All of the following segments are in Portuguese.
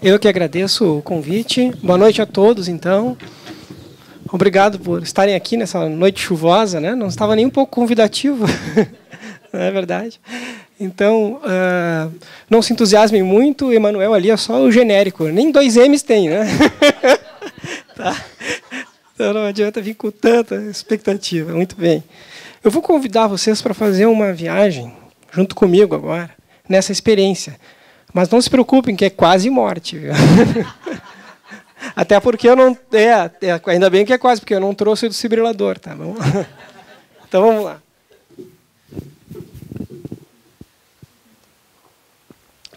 Eu que agradeço o convite. Boa noite a todos, então. Obrigado por estarem aqui nessa noite chuvosa, né? Não estava nem um pouco convidativo, não é verdade? Então, não se entusiasmem muito, Emanuel ali é só o genérico, nem 2 M's tem, né? Tá? Então não adianta vir com tanta expectativa. Muito bem. Eu vou convidar vocês para fazer uma viagem, junto comigo agora, nessa experiência. Mas não se preocupem, que é quase morte. Viu? Até porque eu não... ainda bem que é quase, porque eu não trouxe o desfibrilador. Tá bom? Então vamos lá.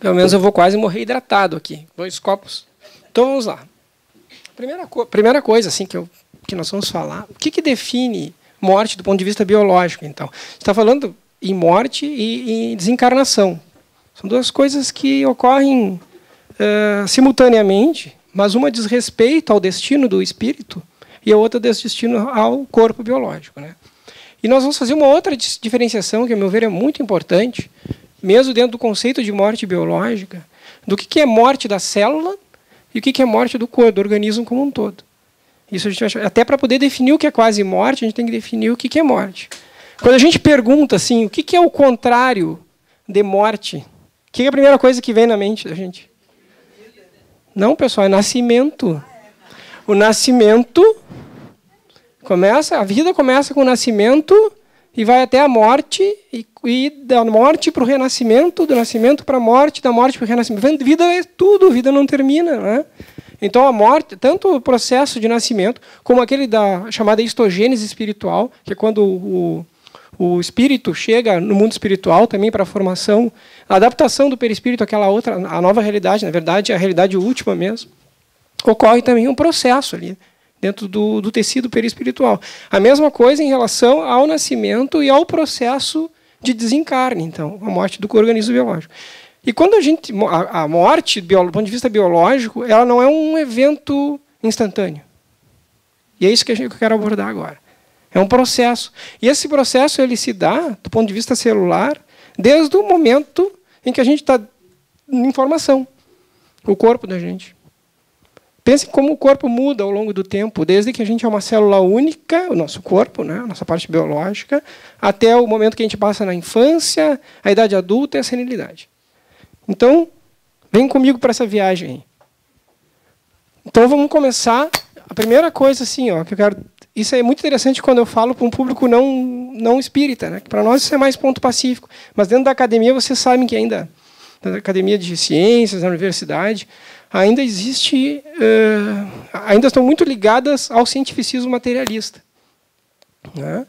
Pelo menos eu vou quase morrer hidratado aqui. 2 copos. Então vamos lá. Primeira coisa assim, que nós vamos falar. O que define morte do ponto de vista biológico, então? Você está falando em morte e em desencarnação. São 2 coisas que ocorrem simultaneamente, mas uma diz respeito ao destino do espírito e a outra diz destino ao corpo biológico, né? E nós vamos fazer uma outra diferenciação, que, a meu ver, é muito importante, mesmo dentro do conceito de morte biológica, do que é morte da célula e o que é morte do corpo, do organismo como um todo. Isso a gente vai, até para poder definir o que é quase morte, a gente tem que definir o que é morte. Quando a gente pergunta assim, o que é o contrário de morte, o que é a primeira coisa que vem na mente da gente? Não, pessoal, é nascimento. O nascimento a vida começa com o nascimento e vai até a morte, e da morte para o renascimento, do nascimento para a morte, da morte para o renascimento. Vida é tudo, vida não termina, né? Então, a morte, tanto o processo de nascimento, como aquele da chamada histogênese espiritual, que é quando o espírito chega no mundo espiritual também para a formação, a adaptação do perispírito àquela outra, a nova realidade, na verdade, a realidade última mesmo, ocorre também um processo ali, dentro do tecido perispiritual. A mesma coisa em relação ao nascimento e ao processo de desencarne, então, a morte do organismo biológico. E quando a morte, do ponto de vista biológico, ela não é um evento instantâneo. E é isso que eu quero abordar agora. É um processo. E esse processo ele se dá, do ponto de vista celular, desde o momento em que a gente está em formação, o corpo da gente. Pense como o corpo muda ao longo do tempo, desde que a gente é uma célula única, o nosso corpo, né, a nossa parte biológica, até o momento que a gente passa na infância, a idade adulta e a senilidade. Então, vem comigo para essa viagem aí. Então, vamos começar. A primeira coisa, assim, ó, que eu quero... Isso é muito interessante quando eu falo para um público não espírita, né? Para nós isso é mais ponto pacífico. Mas dentro da academia, vocês sabem que ainda, na academia de ciências, na universidade, ainda existe... ainda estão muito ligadas ao cientificismo materialista, né?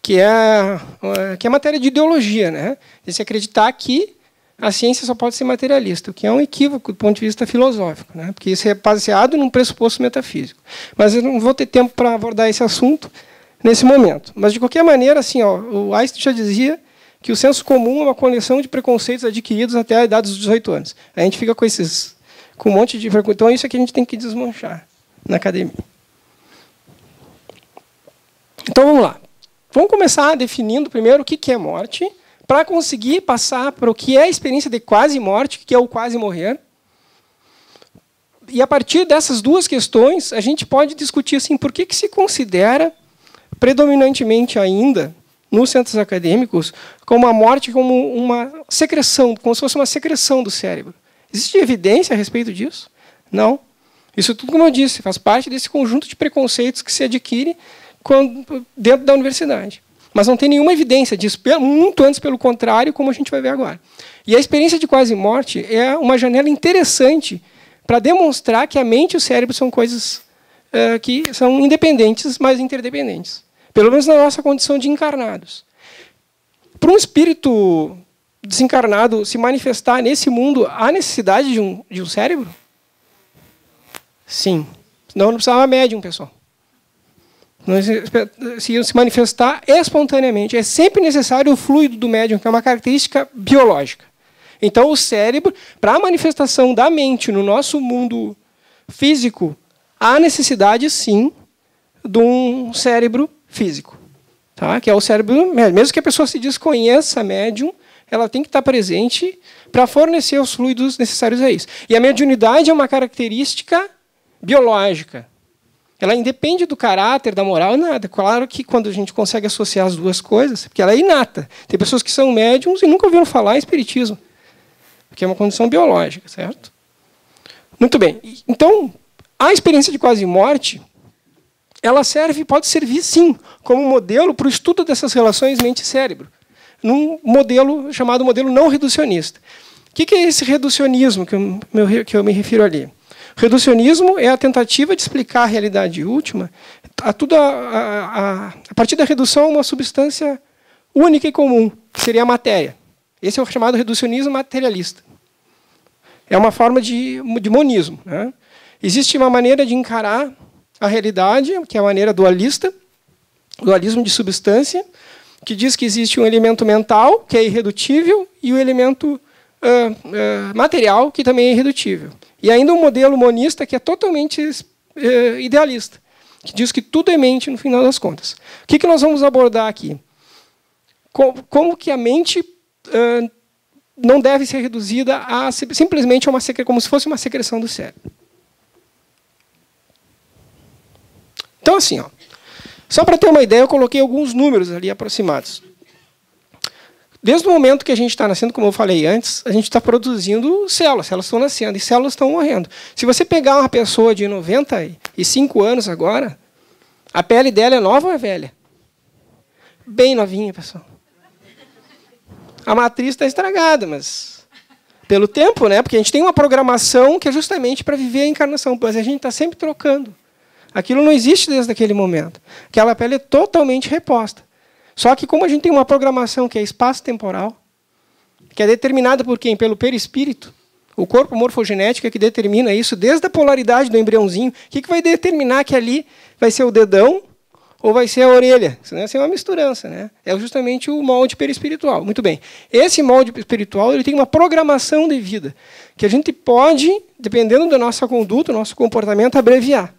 Que é matéria de ideologia, né? De se acreditar que a ciência só pode ser materialista, o que é um equívoco do ponto de vista filosófico, né? Porque isso é baseado num pressuposto metafísico. Mas eu não vou ter tempo para abordar esse assunto nesse momento. Mas, de qualquer maneira, assim, ó, o Einstein já dizia que o senso comum é uma coleção de preconceitos adquiridos até a idade dos 18 anos. A gente fica com um monte de... Então, isso é que a gente tem que desmanchar na academia. Então, vamos lá. Vamos começar definindo primeiro o que é morte, para conseguir passar para o que é a experiência de quase morte, que é o quase morrer. E, a partir dessas 2 questões, a gente pode discutir assim, por que se considera, predominantemente ainda, nos centros acadêmicos, como a morte como uma secreção, como se fosse uma secreção do cérebro. Existe evidência a respeito disso? Não. Isso tudo, como eu disse, faz parte desse conjunto de preconceitos que se adquire dentro da universidade. Mas não tem nenhuma evidência disso, muito antes, pelo contrário, como a gente vai ver agora. E a experiência de quase morte é uma janela interessante para demonstrar que a mente e o cérebro são coisas que são independentes, mas interdependentes. Pelo menos na nossa condição de encarnados. Para um espírito desencarnado se manifestar nesse mundo, há necessidade de um cérebro? Sim. Senão não precisava médium, pessoal. Se manifestar espontaneamente. É sempre necessário o fluido do médium, que é uma característica biológica. Então, o cérebro, para a manifestação da mente no nosso mundo físico, há necessidade, sim, de um cérebro físico. Tá? Que é o cérebro médium. Mesmo que a pessoa se desconheça médium, ela tem que estar presente para fornecer os fluidos necessários a isso. E a mediunidade é uma característica biológica. Ela independe do caráter, da moral, nada. Claro que quando a gente consegue associar as duas coisas, porque ela é inata. Tem pessoas que são médiums e nunca ouviram falar em espiritismo, porque é uma condição biológica, certo? Muito bem. Então, a experiência de quase morte, ela pode servir, sim, como modelo para o estudo dessas relações mente-cérebro, num modelo chamado modelo não reducionista. O que é esse reducionismo que eu me refiro ali? O reducionismo é a tentativa de explicar a realidade última a partir da redução a uma substância única e comum, que seria a matéria. Esse é o chamado reducionismo materialista. É uma forma de monismo, né? Existe uma maneira de encarar a realidade, que é a maneira dualista, dualismo de substância, que diz que existe um elemento mental, que é irredutível, e o elemento material, que também é irredutível. E ainda um modelo monista, que é totalmente idealista, que diz que tudo é mente, no final das contas. O que nós vamos abordar aqui? Como que a mente não deve ser reduzida a simplesmente como se fosse uma secreção do cérebro. Então, assim, só para ter uma ideia, eu coloquei alguns números ali aproximados. Desde o momento que a gente está nascendo, como eu falei antes, a gente está produzindo células estão nascendo e células estão morrendo. Se você pegar uma pessoa de 95 anos agora, a pele dela é nova ou é velha? Bem novinha, pessoal. A matriz está estragada, mas pelo tempo, né? Porque a gente tem uma programação que é justamente para viver a encarnação, mas a gente está sempre trocando. Aquilo não existe desde aquele momento. Aquela pele é totalmente reposta. Só que como a gente tem uma programação que é espaço-temporal, que é determinada por quem? Pelo perispírito. O corpo morfogenético é que determina isso desde a polaridade do embriãozinho. O que vai determinar que ali vai ser o dedão ou vai ser a orelha? Senão vai ser uma misturança, né? É justamente o molde perispiritual. Muito bem. Esse molde espiritual ele tem uma programação de vida que a gente pode, dependendo da nossa conduta, do nosso comportamento, abreviar.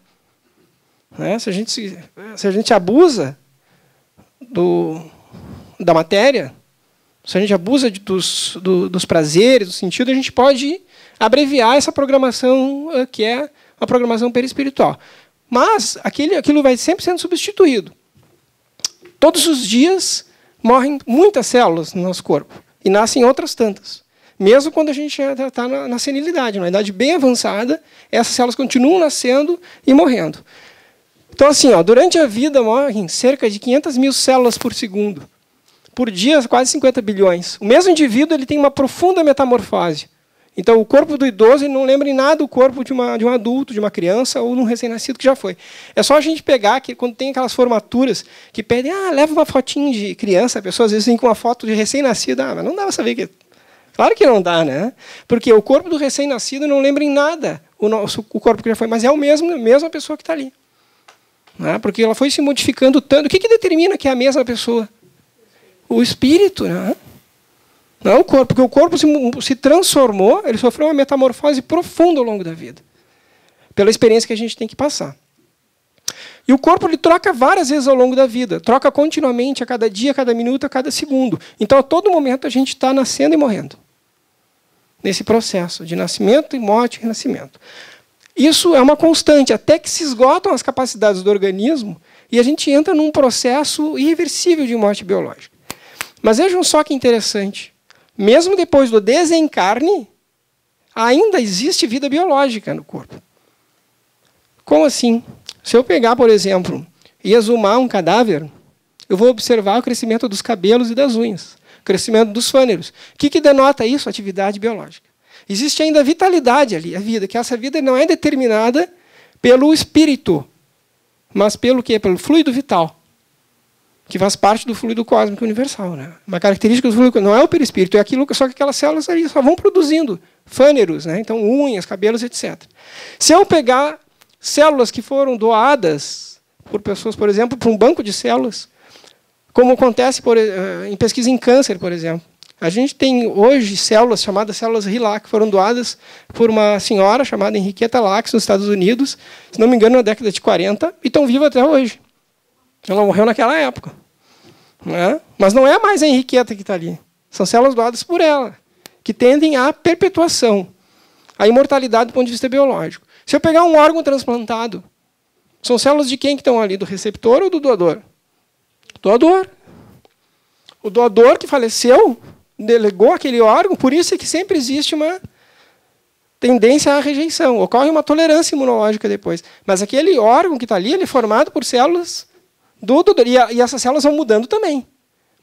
Né? Se a gente abusa da matéria, se a gente abusa dos prazeres, do sentido, a gente pode abreviar essa programação que é a programação perispiritual. Mas aquilo vai sempre sendo substituído. Todos os dias morrem muitas células no nosso corpo e nascem outras tantas. Mesmo quando a gente está na senilidade, na idade bem avançada, essas células continuam nascendo e morrendo. Então, assim, durante a vida morrem cerca de 500 mil células por segundo. Por dia, quase 50 bilhões. O mesmo indivíduo ele tem uma profunda metamorfose. Então, o corpo do idoso ele não lembra em nada o corpo de um adulto, de uma criança ou de um recém-nascido que já foi. É só a gente pegar, que quando tem aquelas formaturas que pedem, leva uma fotinho de criança, a pessoa às vezes vem com uma foto de recém-nascido, mas não dá para saber que... Claro que não dá, né? Porque o corpo do recém-nascido não lembra em nada o corpo que já foi, mas é a mesma pessoa que está ali. Porque ela foi se modificando tanto. O que determina que é a mesma pessoa? O espírito, né? Não é o corpo, porque o corpo se transformou, ele sofreu uma metamorfose profunda ao longo da vida, pela experiência que a gente tem que passar. E o corpo ele troca várias vezes ao longo da vida, troca continuamente a cada dia, a cada minuto, a cada segundo. Então, a todo momento, a gente está nascendo e morrendo. Nesse processo de nascimento e morte e renascimento. Isso é uma constante, até que se esgotam as capacidades do organismo e a gente entra num processo irreversível de morte biológica. Mas vejam só que interessante. Mesmo depois do desencarne, ainda existe vida biológica no corpo. Como assim? Se eu pegar, por exemplo, e exumar um cadáver, eu vou observar o crescimento dos cabelos e das unhas, o crescimento dos fâneros. O que denota isso? Atividade biológica. Existe ainda a vitalidade ali, a vida, que essa vida não é determinada pelo espírito, mas pelo quê? Pelo fluido vital, que faz parte do fluido cósmico universal. Né? Uma característica do fluido não é o perispírito, é aquilo, só que aquelas células ali só vão produzindo fâneros, né? Então unhas, cabelos, etc. Se eu pegar células que foram doadas por pessoas, por exemplo, para um banco de células, como acontece em pesquisa em câncer, por exemplo. A gente tem hoje células chamadas células HeLa, que foram doadas por uma senhora chamada Henrietta Lacks, nos Estados Unidos, se não me engano, na década de 40, e estão vivas até hoje. Ela morreu naquela época. Né? Mas não é mais a Henrietta que está ali. São células doadas por ela, que tendem à perpetuação, à imortalidade do ponto de vista biológico. Se eu pegar um órgão transplantado, são células de quem que estão ali? Do receptor ou do doador? Doador. O doador que faleceu delegou aquele órgão, por isso é que sempre existe uma tendência à rejeição. Ocorre uma tolerância imunológica depois. Mas aquele órgão que está ali, ele é formado por células do doador. E essas células vão mudando também,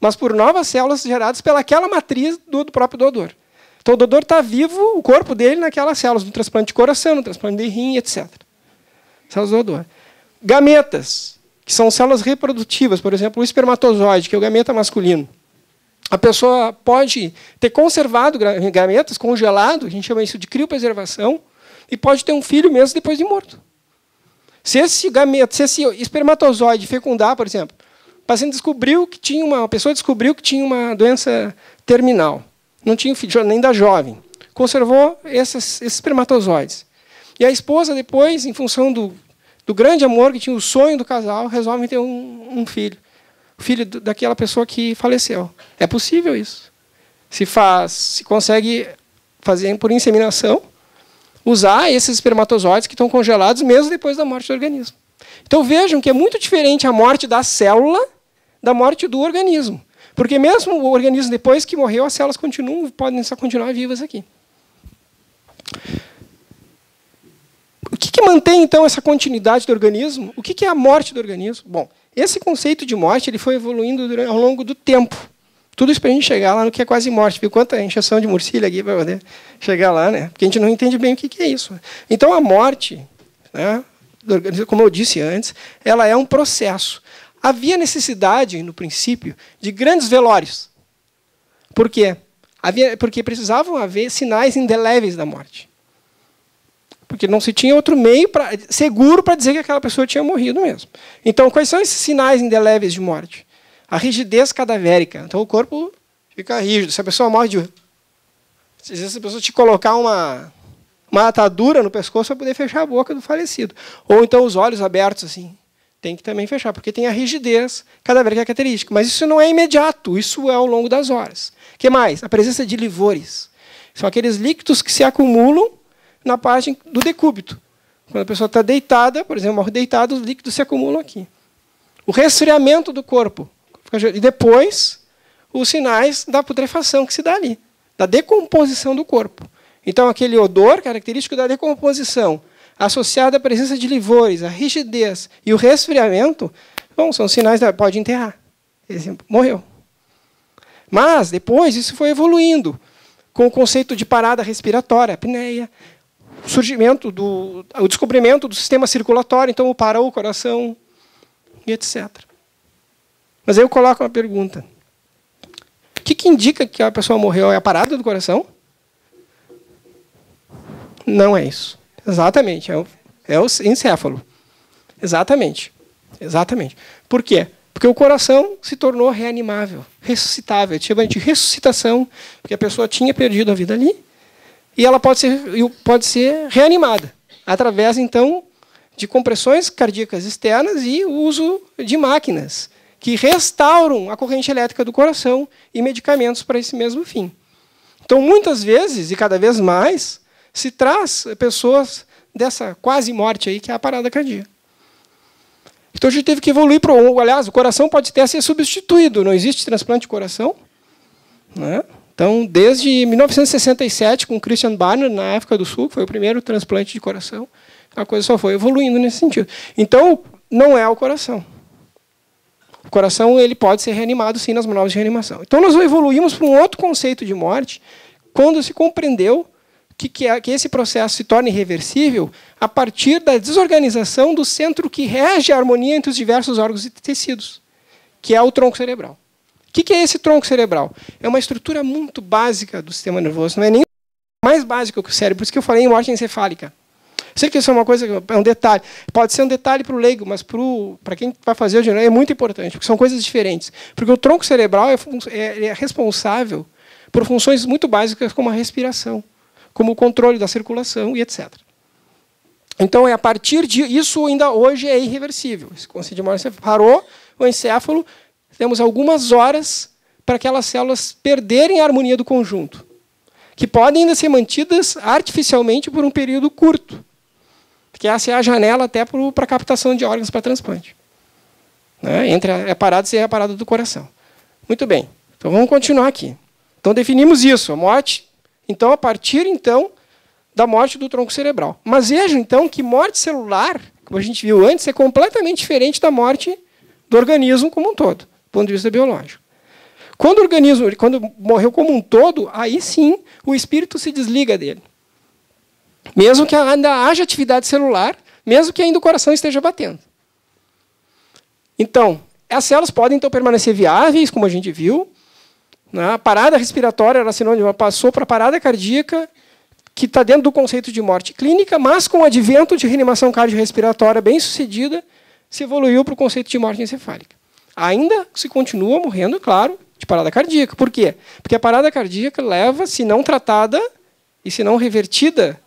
mas por novas células geradas pelaquela matriz do próprio doador. Então o doador está vivo, o corpo dele naquelas células, no transplante de coração, no transplante de rim, etc. Células do doador. Gametas, que são células reprodutivas, por exemplo, o espermatozoide, que é o gameta masculino. A pessoa pode ter conservado gametas, congelado, a gente chama isso de criopreservação, e pode ter um filho mesmo depois de morto. Se esse espermatozoide fecundar, por exemplo, o paciente descobriu que tinha uma pessoa descobriu que tinha uma doença terminal, não tinha filho, nem da jovem, conservou esses espermatozoides. E a esposa depois, em função do grande amor que tinha, o sonho do casal, resolve ter um filho. O filho daquela pessoa que faleceu. É possível isso. Se consegue fazer por inseminação, usar esses espermatozoides que estão congelados mesmo depois da morte do organismo. Então vejam que é muito diferente a morte da célula da morte do organismo. Porque mesmo o organismo, depois que morreu, as células podem só continuar vivas aqui. O que mantém, então, essa continuidade do organismo? O que é a morte do organismo? Bom, esse conceito de morte ele foi evoluindo ao longo do tempo. Tudo isso para a gente chegar lá no que é quase morte. Viu quanta injeção de murcilha aqui para poder chegar lá, né? Porque a gente não entende bem o que é isso. Então, a morte, né, como eu disse antes, ela é um processo. Havia necessidade, no princípio, de grandes velórios. Por quê? Porque precisavam haver sinais indeléveis da morte. Porque não se tinha outro meio seguro para dizer que aquela pessoa tinha morrido mesmo. Então, quais são esses sinais indeléveis de morte? A rigidez cadavérica. Então, o corpo fica rígido. Se a pessoa morre de... Às vezes, a pessoa te colocar uma atadura no pescoço para poder fechar a boca do falecido. Ou então os olhos abertos, assim. Tem que também fechar, porque tem a rigidez cadavérica característica. Mas isso não é imediato, isso é ao longo das horas. O que mais? A presença de livores. São aqueles líquidos que se acumulam na parte do decúbito. Quando a pessoa está deitada, por exemplo, morre deitada, os líquidos se acumulam aqui. O resfriamento do corpo. E depois, os sinais da putrefação que se dá ali, da decomposição do corpo. Então, aquele odor característico da decomposição, associado à presença de livores, a rigidez e o resfriamento, bom, são sinais pode enterrar. Morreu. Mas, depois, isso foi evoluindo, com o conceito de parada respiratória, apneia, o descobrimento do sistema circulatório, então parou o coração, e etc. Mas aí eu coloco uma pergunta. O que indica que a pessoa morreu? É a parada do coração? Não é isso. Exatamente. É o encéfalo. Exatamente. Exatamente. Por quê? Porque o coração se tornou reanimável, ressuscitável. Chama de ressuscitação, porque a pessoa tinha perdido a vida ali, e ela pode ser reanimada, através, então, de compressões cardíacas externas e o uso de máquinas que restauram a corrente elétrica do coração e medicamentos para esse mesmo fim. Então, muitas vezes, e cada vez mais, se traz pessoas dessa quase morte aí, que é a parada cardíaca. Então, a gente teve que evoluir para o... Aliás, o coração pode até ser substituído. Não existe transplante de coração, né? Então, desde 1967, com Christian Barnard, na África do Sul, que foi o primeiro transplante de coração, a coisa só foi evoluindo nesse sentido. Então, não é o coração. O coração ele pode ser reanimado, sim, nas manobras de reanimação. Então, nós evoluímos para um outro conceito de morte, quando se compreendeu que esse processo se torna irreversível a partir da desorganização do centro que rege a harmonia entre os diversos órgãos e tecidos, que é o tronco cerebral. O que é esse tronco cerebral? É uma estrutura muito básica do sistema nervoso, não é nem mais básica que o cérebro, por isso que eu falei em morte encefálica. Sei que isso é uma coisa, é um detalhe. Pode ser um detalhe para o leigo, mas para quem vai fazer o diagnóstico é muito importante, porque são coisas diferentes. Porque o tronco cerebral é responsável por funções muito básicas como a respiração, como o controle da circulação e etc. Então, a partir disso, ainda hoje é irreversível. Esse conceito de morte parou o encéfalo, temos algumas horas para aquelas células perderem a harmonia do conjunto, que podem ainda ser mantidas artificialmente por um período curto, porque essa é a janela até para a captação de órgãos para transplante, né? Entre a parada e a parada do coração. Muito bem, então vamos continuar aqui. Então definimos isso, a morte, então a partir então da morte do tronco cerebral. Mas vejam então que morte celular, como a gente viu antes, é completamente diferente da morte do organismo como um todo, do ponto de vista biológico. Quando o organismo, quando morreu como um todo, aí sim o espírito se desliga dele. Mesmo que ainda haja atividade celular, mesmo que ainda o coração esteja batendo. Então, as células podem então permanecer viáveis, como a gente viu. A parada respiratória era sinônimo, passou para a parada cardíaca, que está dentro do conceito de morte clínica, mas com o advento de reanimação cardiorrespiratória bem-sucedida, se evoluiu para o conceito de morte encefálica. Ainda se continua morrendo, claro, de parada cardíaca. Por quê? Porque a parada cardíaca leva, se não tratada e se não revertida,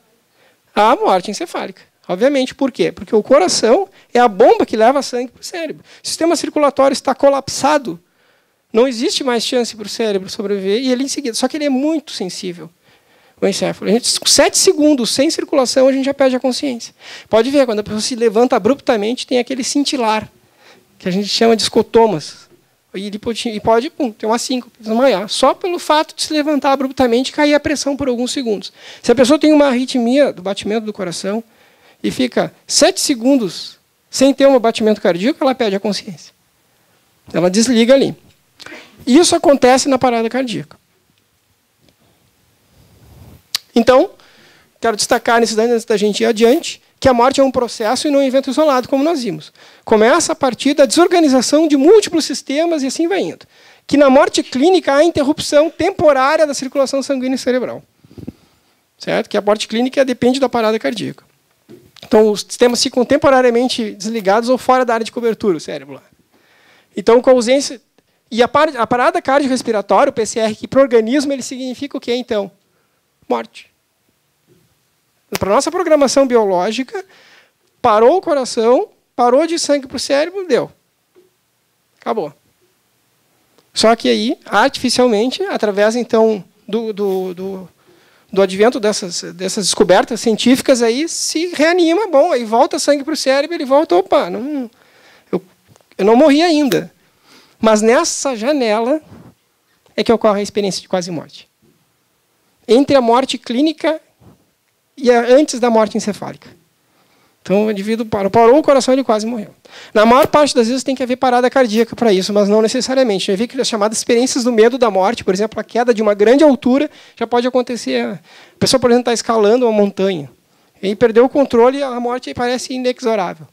à morte encefálica. Obviamente, por quê? Porque o coração é a bomba que leva sangue para o cérebro. O sistema circulatório está colapsado. Não existe mais chance para o cérebro sobreviver, e ele em seguida. Só que ele é muito sensível, o encéfalo. Com 7 segundos sem circulação, a gente já perde a consciência. Pode ver, quando a pessoa se levanta abruptamente, tem aquele cintilar, que a gente chama de escotomas. E pode ter uma síncope, desmaiar, só pelo fato de se levantar abruptamente e cair a pressão por alguns segundos. Se a pessoa tem uma arritmia do batimento do coração e fica 7 segundos sem ter um batimento cardíaco, ela perde a consciência. Ela desliga ali. Isso acontece na parada cardíaca. Então, quero destacar nesse antes da gente ir adiante, que a morte é um processo e não um evento isolado, como nós vimos. Começa a partir da desorganização de múltiplos sistemas e assim vai indo. Que na morte clínica há interrupção temporária da circulação sanguínea cerebral. Certo? Que a morte clínica depende da parada cardíaca. Então, os sistemas ficam temporariamente desligados ou fora da área de cobertura, o cérebro lá. Então, com a ausência... E a parada cardiorrespiratória, o PCR, que para o organismo ele significa o quê, então? Morte. Para a nossa programação biológica, parou o coração, parou de sangue para o cérebro, deu. Acabou. Só que aí, artificialmente, através então do advento dessas descobertas científicas, aí se reanima, bom, aí volta sangue para o cérebro, ele volta, opa, eu não morri ainda. Mas nessa janela é que ocorre a experiência de quase morte. Entre a morte clínica e antes da morte encefálica. Então, o indivíduo parou o coração e ele quase morreu. Na maior parte das vezes tem que haver parada cardíaca para isso, mas não necessariamente. Já vi que as chamadas experiências do medo da morte, por exemplo, a queda de uma grande altura, já pode acontecer. A pessoa, por exemplo, está escalando uma montanha, e aí perdeu o controle e a morte parece inexorável.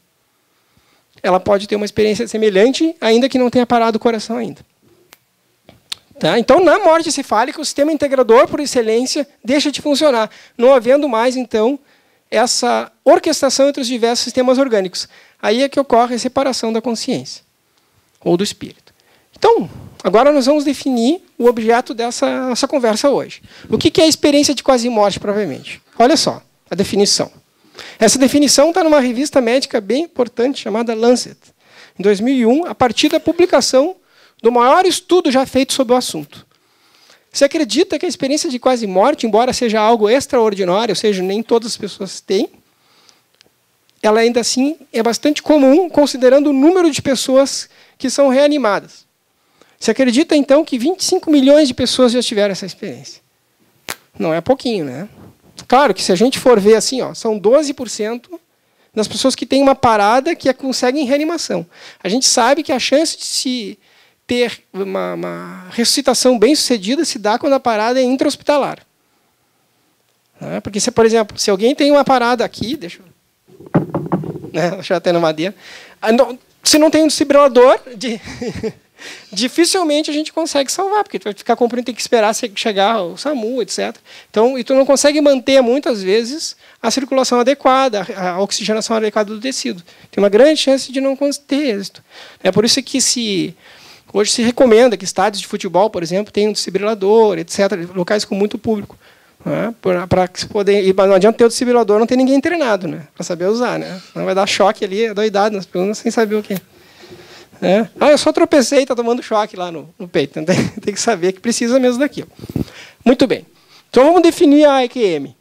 Ela pode ter uma experiência semelhante, ainda que não tenha parado o coração ainda. Tá? Então, na morte encefálica, o sistema integrador, por excelência, deixa de funcionar, não havendo mais, então, essa orquestração entre os diversos sistemas orgânicos. Aí é que ocorre a separação da consciência, ou do espírito. Então, agora nós vamos definir o objeto dessa nossa conversa hoje. O que é a experiência de quase-morte, provavelmente? Olha só, a definição. Essa definição está numa revista médica bem importante, chamada Lancet, em 2001, a partir da publicação do maior estudo já feito sobre o assunto. Se acredita que a experiência de quase-morte, embora seja algo extraordinário, ou seja, nem todas as pessoas têm, ela ainda assim é bastante comum, considerando o número de pessoas que são reanimadas. Se acredita, então, que 25 milhões de pessoas já tiveram essa experiência. Não é pouquinho, né? Claro que se a gente for ver assim, ó, são 12% das pessoas que têm uma parada que conseguem reanimação. A gente sabe que a chance de se ter uma ressuscitação bem-sucedida se dá quando a parada é intra-hospitalar. Porque, por exemplo, se alguém tem uma parada aqui, deixa eu até na madeira, se não tem um desfibrilador, dificilmente a gente consegue salvar, porque tu vai ficar comprando, tem que esperar chegar o SAMU, etc. Então, e tu não consegue manter, muitas vezes, a circulação adequada, a oxigenação adequada do tecido. Tem uma grande chance de não ter êxito. É por isso que hoje se recomenda que estádios de futebol, por exemplo, tenham um desfibrilador, etc., locais com muito público. Para se poder. Mas não adianta ter o desfibrilador, não tem ninguém treinado, né, para saber usar. Né? Não vai dar choque ali, é doidado nas pessoas sem saber o que. Eu só tropecei e está tomando choque lá no peito. Tem que saber que precisa mesmo daquilo. Muito bem. Então vamos definir a EQM.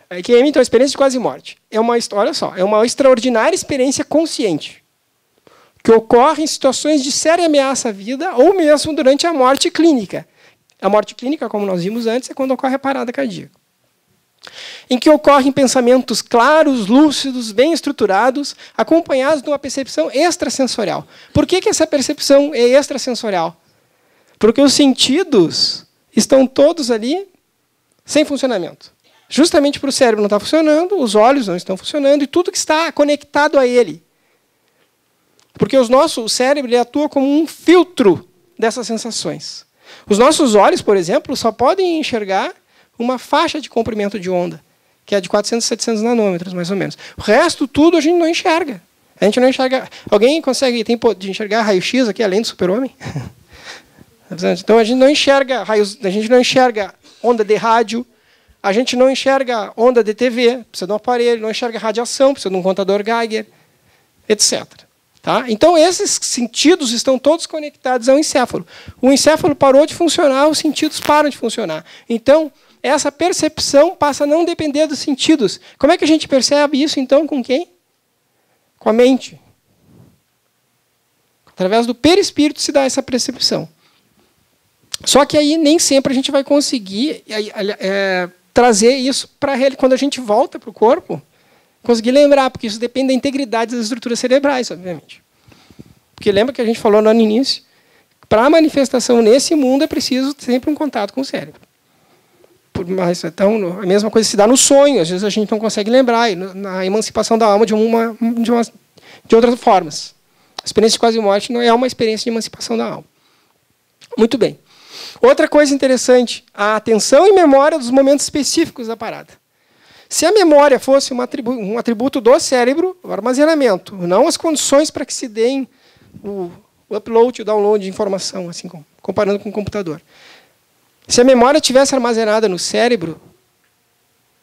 A EQM, então, a experiência de quase morte. Olha só, é uma extraordinária experiência consciente que ocorre em situações de séria ameaça à vida ou mesmo durante a morte clínica. A morte clínica, como nós vimos antes, é quando ocorre a parada cardíaca. Em que ocorrem pensamentos claros, lúcidos, bem estruturados, acompanhados de uma percepção extrasensorial. Por que essa percepção é extrasensorial? Porque os sentidos estão todos ali sem funcionamento. Justamente por o cérebro não estar funcionando, os olhos não estão funcionando e tudo que está conectado a ele. Porque o cérebro ele atua como um filtro dessas sensações. Os nossos olhos, por exemplo, só podem enxergar uma faixa de comprimento de onda, que é de 400 a 700 nanômetros, mais ou menos. O resto, tudo, a gente não enxerga. A gente não enxerga. Alguém tem de enxergar raio-x aqui, além do super-homem? Então, a gente não enxerga raios, a gente não enxerga onda de rádio, a gente não enxerga onda de TV, precisa de um aparelho, não enxerga radiação, precisa de um contador Geiger, etc. Tá? Então, esses sentidos estão todos conectados ao encéfalo. O encéfalo parou de funcionar, os sentidos param de funcionar. Então, essa percepção passa a não depender dos sentidos. Como é que a gente percebe isso, então, com quem? Com a mente. Através do perispírito se dá essa percepção. Só que aí nem sempre a gente vai conseguir trazer isso para ele quando a gente volta para o corpo, conseguir lembrar, porque isso depende da integridade das estruturas cerebrais, obviamente. Porque lembra que a gente falou lá no início, para a manifestação nesse mundo é preciso sempre um contato com o cérebro. Então, a mesma coisa se dá no sonho, às vezes a gente não consegue lembrar, e na emancipação da alma de outras formas. A experiência de quase morte não é uma experiência de emancipação da alma. Muito bem. Outra coisa interessante, a atenção e memória dos momentos específicos da parada. Se a memória fosse um atributo do cérebro, o armazenamento, não as condições para que se deem o upload e o download de informação, assim, comparando com o computador. Se a memória tivesse armazenada no cérebro,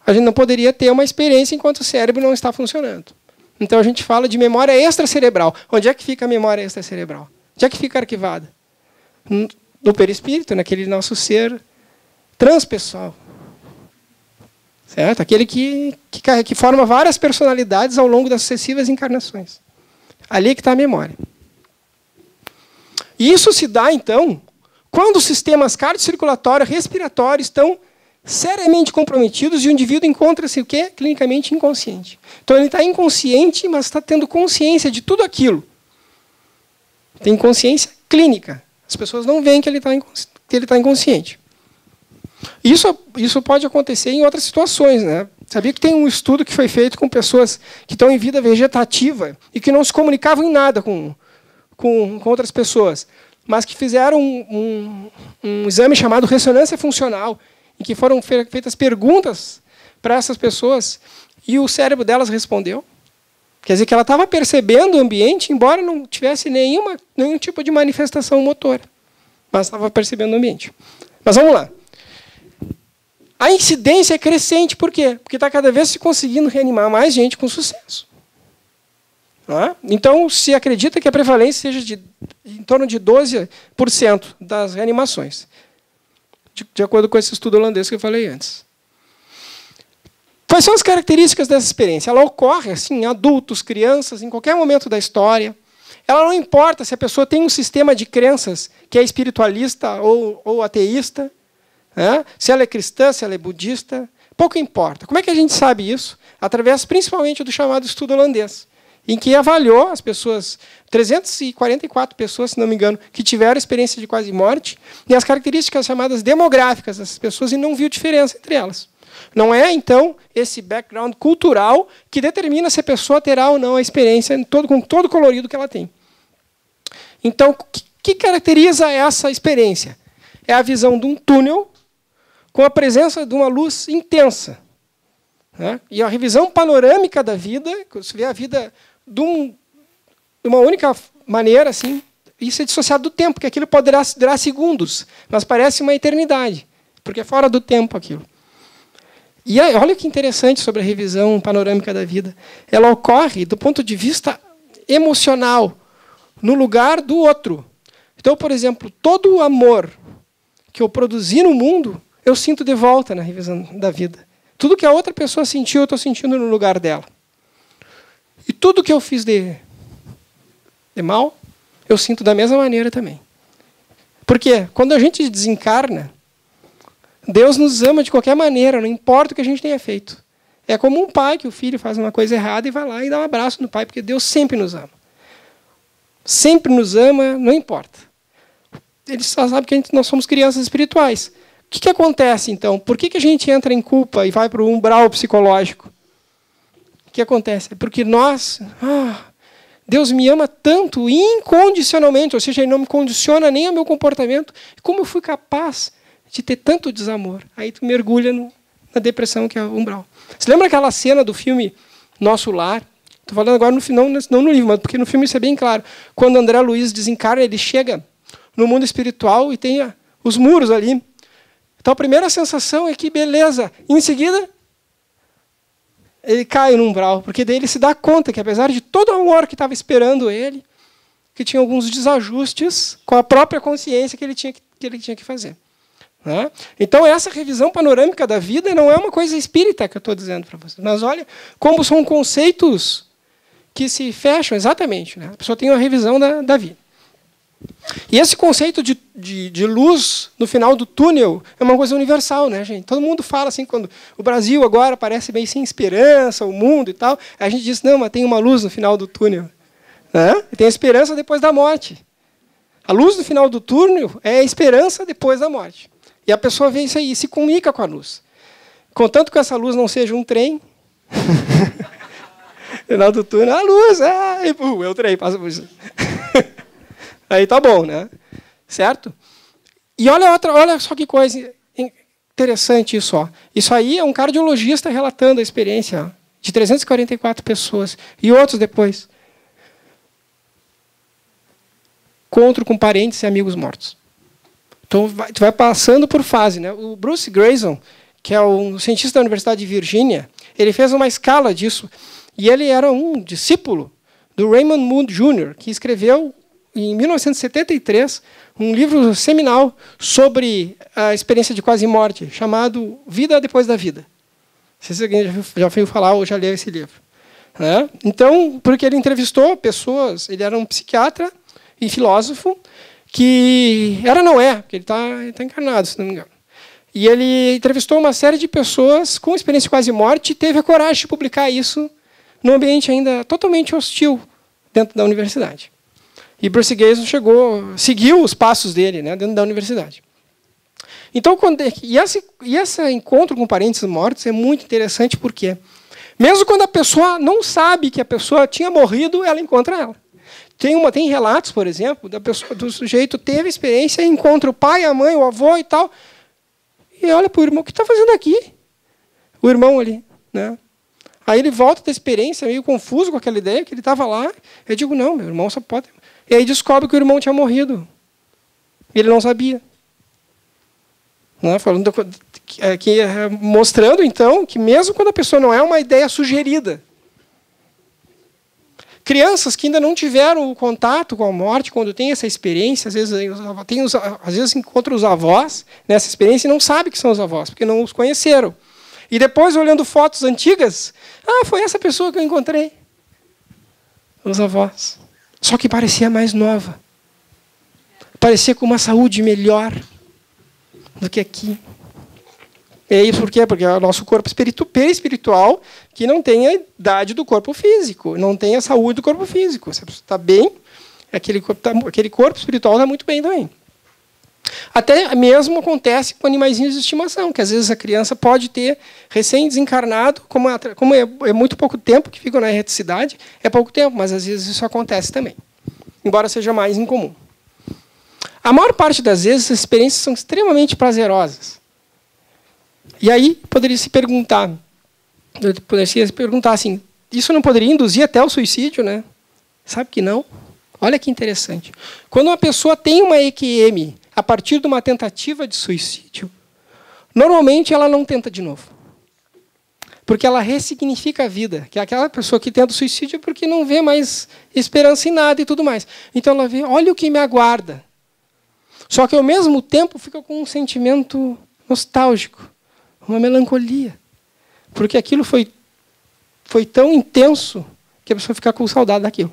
a gente não poderia ter uma experiência enquanto o cérebro não está funcionando. Então a gente fala de memória extracerebral. Onde é que fica a memória extracerebral? Onde é que fica arquivada? No perispírito, naquele nosso ser transpessoal. Certo? Aquele que forma várias personalidades ao longo das sucessivas encarnações. Ali que está a memória. E isso se dá, então, quando os sistemas cardiocirculatório e respiratório estão seriamente comprometidos e o indivíduo encontra-se o quê? Clinicamente inconsciente. Então, ele está inconsciente, mas está tendo consciência de tudo aquilo. Tem consciência clínica. As pessoas não veem que ele está inconsciente. Isso pode acontecer em outras situações, né? Sabia que tem um estudo que foi feito com pessoas que estão em vida vegetativa e que não se comunicavam em nada com outras pessoas, mas que fizeram um exame chamado ressonância funcional, em que foram feitas perguntas para essas pessoas e o cérebro delas respondeu. Quer dizer que ela estava percebendo o ambiente, embora não tivesse nenhum tipo de manifestação motora. Mas estava percebendo o ambiente. Mas vamos lá. A incidência é crescente, por quê? Porque está cada vez se conseguindo reanimar mais gente com sucesso. Então, se acredita que a prevalência seja em torno de 12% das reanimações, de acordo com esse estudo holandês que eu falei antes. Quais são as características dessa experiência? Ela ocorre assim, em adultos, crianças, em qualquer momento da história. Ela não importa se a pessoa tem um sistema de crenças que é espiritualista ou ateísta, né? Se ela é cristã, se ela é budista, pouco importa. Como é que a gente sabe isso? Através, principalmente, do chamado estudo holandês, em que avaliou as pessoas, 344 pessoas, se não me engano, que tiveram experiência de quase morte, e as características chamadas demográficas dessas pessoas, e não viu diferença entre elas. Não é, então, esse background cultural que determina se a pessoa terá ou não a experiência com todo o colorido que ela tem. Então, o que caracteriza essa experiência? É a visão de um túnel com a presença de uma luz intensa. Né? E a revisão panorâmica da vida, você vê a vida de uma única maneira, assim, isso é dissociado do tempo, porque aquilo poderá durar segundos, mas parece uma eternidade, porque é fora do tempo aquilo. E aí, olha que interessante sobre a revisão panorâmica da vida. Ela ocorre do ponto de vista emocional, no lugar do outro. Então, por exemplo, todo o amor que eu produzi no mundo, eu sinto de volta na revisão da vida. Tudo que a outra pessoa sentiu, eu estou sentindo no lugar dela. E tudo que eu fiz de mal, eu sinto da mesma maneira também. Porque quando a gente desencarna, Deus nos ama de qualquer maneira, não importa o que a gente tenha feito. É como um pai que o filho faz uma coisa errada e vai lá e dá um abraço no pai, porque Deus sempre nos ama. Sempre nos ama, não importa. Ele só sabe que nós somos crianças espirituais. O que acontece, então? Por que a gente entra em culpa e vai para o umbral psicológico? O que acontece? É porque Deus me ama tanto, incondicionalmente, ou seja, Ele não me condiciona nem ao meu comportamento. Como eu fui capaz de ter tanto desamor? Aí tu mergulha na depressão, que é o umbral. Você lembra aquela cena do filme Nosso Lar? Estou falando agora não no livro, mas porque no filme isso é bem claro. Quando André Luiz desencarna, ele chega no mundo espiritual e tem os muros ali. Então a primeira sensação é que beleza. E em seguida, ele cai no umbral, porque daí ele se dá conta que apesar de todo o amor que estava esperando ele, que tinha alguns desajustes com a própria consciência que ele tinha que fazer. Né? Então essa revisão panorâmica da vida não é uma coisa espírita que eu estou dizendo para vocês, mas olha como são conceitos que se fecham exatamente. Né? A pessoa tem uma revisão da vida. E esse conceito de luz no final do túnel é uma coisa universal, né, gente? Todo mundo fala assim, quando o Brasil agora parece bem sem esperança, o mundo e tal, a gente diz, não, mas tem uma luz no final do túnel. Né? E tem a esperança depois da morte. A luz no final do túnel é a esperança depois da morte. E a pessoa vê isso aí e se comunica com a luz. Contanto que essa luz não seja um trem, no final do túnel, a luz, é o trem, passa por isso. Aí tá bom, né? Certo? E olha só que coisa interessante isso. Ó. Isso aí é um cardiologista relatando a experiência ó, de 344 pessoas. E outros depois. Encontro com parentes e amigos mortos. Então, tu vai passando por fase. Né? O Bruce Grayson, que é um cientista da Universidade de Virgínia, ele fez uma escala disso. E ele era um discípulo do Raymond Moon Jr., que escreveu em 1973, um livro seminal sobre a experiência de quase morte, chamado Vida Depois da Vida. Não sei se alguém já ouviu falar ou já leu esse livro. Né? Então, porque ele entrevistou pessoas, ele era um psiquiatra e filósofo, que não é, porque ele está encarnado, se não me engano. E ele entrevistou uma série de pessoas com experiência de quase morte e teve a coragem de publicar isso num ambiente ainda totalmente hostil dentro da universidade. E Bruce Grayson seguiu os passos dele, né, dentro da universidade. Então, esse encontro com parentes mortos é muito interessante porque, mesmo quando a pessoa não sabe que a pessoa tinha morrido, ela encontra ela. Tem relatos, por exemplo, do sujeito teve experiência e encontra o pai, a mãe, o avô e tal, e olha para o irmão, o que está fazendo aqui? O irmão ali. Né? Aí ele volta da experiência, meio confuso com aquela ideia, que ele estava lá. Eu digo, não, meu irmão só pode... E aí descobre que o irmão tinha morrido. Ele não sabia. Né? Mostrando, então, que mesmo quando a pessoa não é uma ideia sugerida, crianças que ainda não tiveram o contato com a morte, quando tem essa experiência, às vezes encontram os avós nessa experiência e não sabem que são os avós, porque não os conheceram. E depois, olhando fotos antigas, foi essa pessoa que eu encontrei. Os avós. Só que parecia mais nova. Parecia com uma saúde melhor do que aqui. E isso por quê? Porque é o nosso corpo espiritual que não tem a idade do corpo físico, não tem a saúde do corpo físico. Se a pessoa está bem, aquele corpo espiritual está muito bem também. Até mesmo acontece com animaizinhos de estimação, que às vezes a criança pode ter recém-desencarnado, como é muito pouco tempo que ficam na erreticidade, é pouco tempo, mas às vezes isso acontece também, embora seja mais incomum. A maior parte das vezes, essas experiências são extremamente prazerosas. E aí poderia se perguntar assim, isso não poderia induzir até o suicídio, né? Sabe que não? Olha que interessante. Quando uma pessoa tem uma EQM a partir de uma tentativa de suicídio, normalmente ela não tenta de novo. porque ela ressignifica a vida. Que é aquela pessoa que tenta o suicídio é porque não vê mais esperança em nada e tudo mais. Então ela vê, olha o que me aguarda. Só que ao mesmo tempo fica com um sentimento nostálgico, uma melancolia. Porque aquilo foi tão intenso que a pessoa fica com saudade daquilo.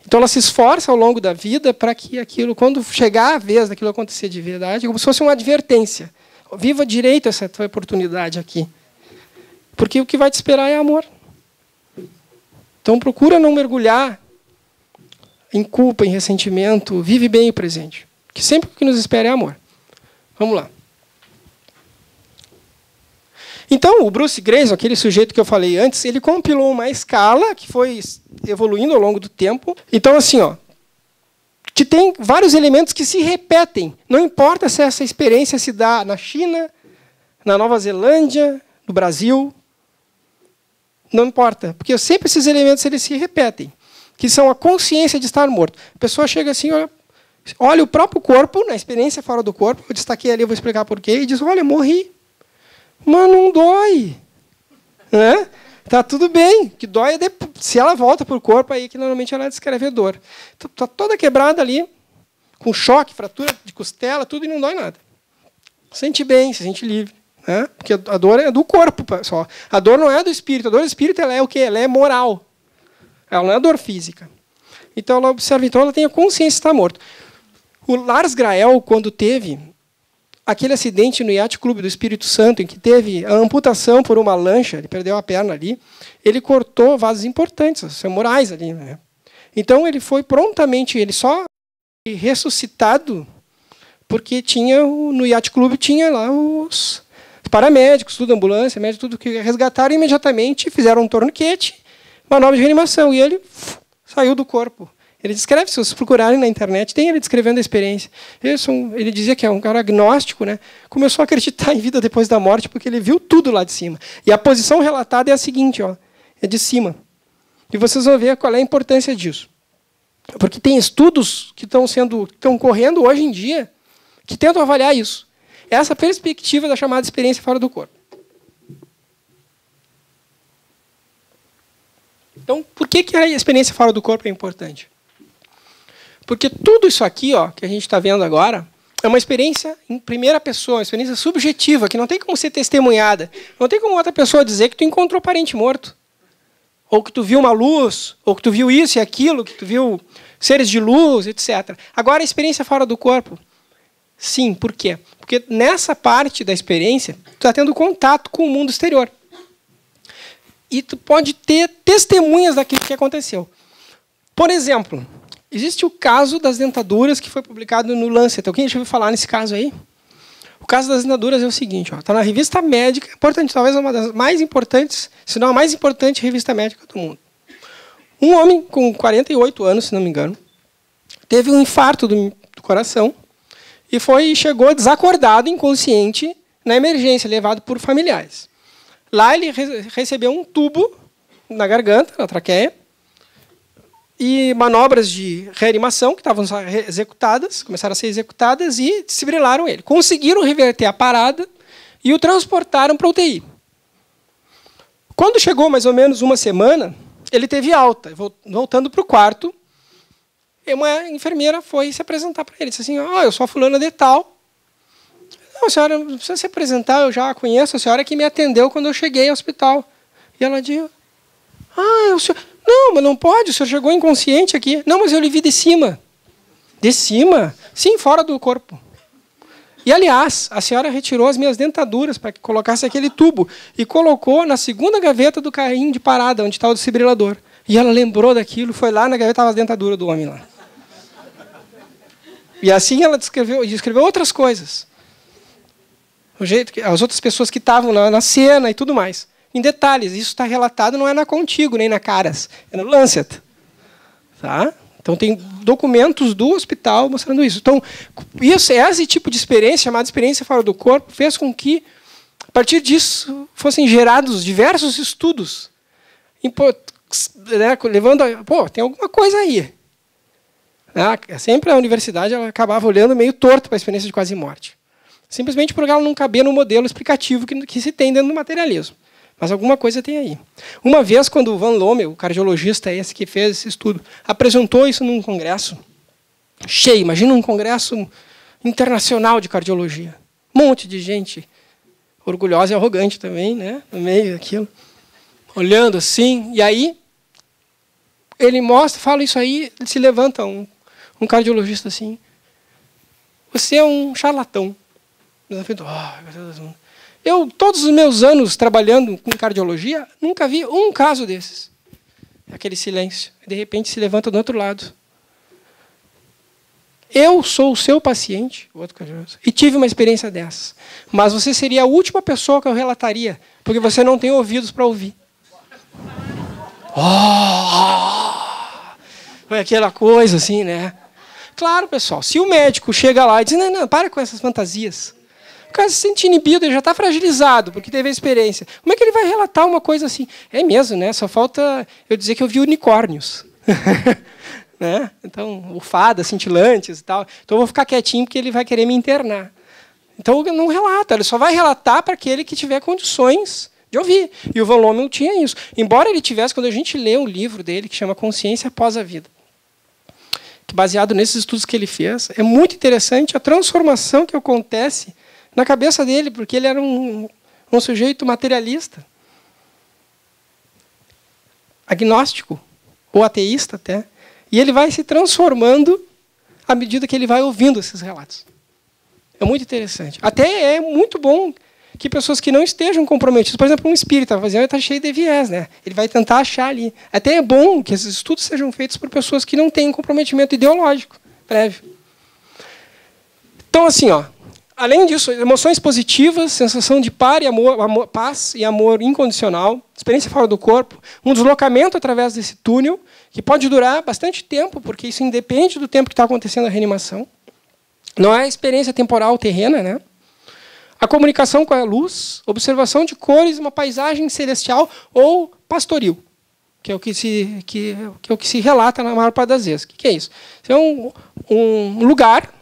Então ela se esforça ao longo da vida para que aquilo, quando chegar a vez daquilo acontecer de verdade, como se fosse uma advertência. Viva direito essa tua oportunidade aqui. Porque o que vai te esperar é amor. Então procura não mergulhar em culpa, em ressentimento. Vive bem o presente. Que sempre o que nos espera é amor. Vamos lá. Então, o Bruce Grayson, aquele sujeito que eu falei antes, ele compilou uma escala que foi evoluindo ao longo do tempo. Então, assim, que tem vários elementos que se repetem. Não importa se essa experiência se dá na China, na Nova Zelândia, no Brasil. Não importa, porque sempre esses elementos eles se repetem, que são a consciência de estar morto. A pessoa chega assim, olha o próprio corpo, na experiência fora do corpo, eu destaquei ali, eu vou explicar porquê, e diz, olha, morri. Mas não dói. Né? Tá tudo bem. O que dói é se ela volta para o corpo, aí que normalmente ela descreve a dor. Está toda quebrada ali, com choque, fratura de costela, tudo, e não dói nada. Sente bem, se sente livre. Né? Porque a dor é do corpo só. A dor não é do espírito. A dor do espírito ela é o quê? Ela é moral. Ela não é dor física. Então ela observa, então ela tem a consciência de estar morto. O Lars Grael, quando teve aquele acidente no Yacht Clube do Espírito Santo, em que teve a amputação por uma lancha, ele perdeu a perna ali, ele cortou vasos importantes, os femorais ali. Né? Então ele foi prontamente, ele só foi ressuscitado porque tinha no Yacht Clube tinha lá os paramédicos, tudo, ambulância, médico, tudo que resgataram imediatamente, fizeram um torniquete, manobra de reanimação, e ele saiu do corpo. Ele descreve, se vocês procurarem na internet, tem ele descrevendo a experiência. Ele dizia que é um cara agnóstico, né? Começou a acreditar em vida depois da morte, porque ele viu tudo lá de cima. E a posição relatada é a seguinte, é de cima. E vocês vão ver qual é a importância disso. Porque tem estudos que estão correndo hoje em dia que tentam avaliar isso. Essa perspectiva da chamada experiência fora do corpo. Então, por que a experiência fora do corpo é importante? Porque tudo isso aqui, que a gente está vendo agora, é uma experiência em primeira pessoa, uma experiência subjetiva, que não tem como ser testemunhada. Não tem como outra pessoa dizer que tu encontrou parente morto. Ou que tu viu uma luz, ou que tu viu isso e aquilo, que tu viu seres de luz, etc. Agora, a experiência fora do corpo. Sim, por quê? Porque nessa parte da experiência, tu está tendo contato com o mundo exterior. E tu pode ter testemunhas daquilo que aconteceu. Por exemplo, existe o caso das dentaduras que foi publicado no Lancet. Alguém já ouviu falar nesse caso aí? O caso das dentaduras é o seguinte, está na revista médica, importante, talvez uma das mais importantes, se não a mais importante revista médica do mundo. Um homem com 48 anos, se não me engano, teve um infarto do coração e chegou desacordado, inconsciente, na emergência, levado por familiares. Lá ele recebeu um tubo na garganta, na traqueia, e manobras de reanimação que estavam executadas, começaram a ser executadas e desfibrilaram ele. Conseguiram reverter a parada e o transportaram para a UTI. Quando chegou mais ou menos uma semana, ele teve alta. Voltando para o quarto, uma enfermeira foi se apresentar para ele. Disse assim, eu sou a fulana de tal. Não, senhora, não precisa se apresentar, eu já a conheço, a senhora que me atendeu quando eu cheguei ao hospital. E ela disse, o senhor... Não, mas não pode, o senhor chegou inconsciente aqui. Não, mas eu lhe vi de cima. De cima? Sim, fora do corpo. E, aliás, a senhora retirou as minhas dentaduras para que colocasse aquele tubo e colocou na segunda gaveta do carrinho de parada, onde está o desfibrilador. E ela lembrou daquilo, foi lá na gaveta, estava as dentaduras do homem lá. E assim ela descreveu outras coisas. O jeito que as outras pessoas que estavam na cena e tudo mais. Em detalhes, isso está relatado, não é na Contigo, nem na Caras, é no Lancet. Tá? Então, tem documentos do hospital mostrando isso. Então, esse tipo de experiência, chamada experiência fora do corpo, fez com que, a partir disso, fossem gerados diversos estudos, levando a... tem alguma coisa aí. Sempre a universidade ela acabava olhando meio torto para a experiência de quase morte. Simplesmente porque ela não cabia no modelo explicativo que se tem dentro do materialismo. Mas alguma coisa tem aí. Uma vez, quando o Van Lommel, o cardiologista esse que fez esse estudo, apresentou isso num congresso cheio, imagina um congresso internacional de cardiologia. Um monte de gente orgulhosa e arrogante também, né? No meio daquilo. Olhando assim. E aí, ele mostra, fala isso aí, se levanta um cardiologista assim. Você é um charlatão. Eu, todos os meus anos trabalhando com cardiologia, nunca vi um caso desses. Aquele silêncio. De repente se levanta do outro lado. Eu sou o seu paciente, o outro cardiologista, e tive uma experiência dessas. Mas você seria a última pessoa que eu relataria, porque você não tem ouvidos para ouvir. Foi aquela coisa assim, né? Claro, pessoal, se o médico chega lá e diz, não, para com essas fantasias. O cara se sente inibido, ele já está fragilizado, porque teve a experiência. Como é que ele vai relatar uma coisa assim? É mesmo, né? Só falta eu dizer que eu vi unicórnios. Né? Então, fadas cintilantes e tal. Então, eu vou ficar quietinho, porque ele vai querer me internar. Então, não relata. Ele só vai relatar para aquele que tiver condições de ouvir. E o Van Lommel tinha isso. Embora ele tivesse, quando a gente lê o livro dele, que chama Consciência Após a Vida, que baseado nesses estudos que ele fez, é muito interessante a transformação que acontece na cabeça dele, porque ele era um sujeito materialista, agnóstico, ou ateísta até, e ele vai se transformando à medida que ele vai ouvindo esses relatos. É muito interessante. Até é muito bom que pessoas que não estejam comprometidas, por exemplo, um espírita, está cheio de viés, né? Ele vai tentar achar ali. Até é bom que esses estudos sejam feitos por pessoas que não têm comprometimento ideológico prévio. Então, assim, além disso, emoções positivas, sensação de paz e amor incondicional, experiência fora do corpo, um deslocamento através desse túnel, que pode durar bastante tempo, porque isso independe do tempo que está acontecendo a reanimação. Não é experiência temporal terrena, né? A comunicação com a luz, observação de cores, uma paisagem celestial ou pastoril, que é o que se relata na maior parte das vezes. O que é isso? Isso é um lugar,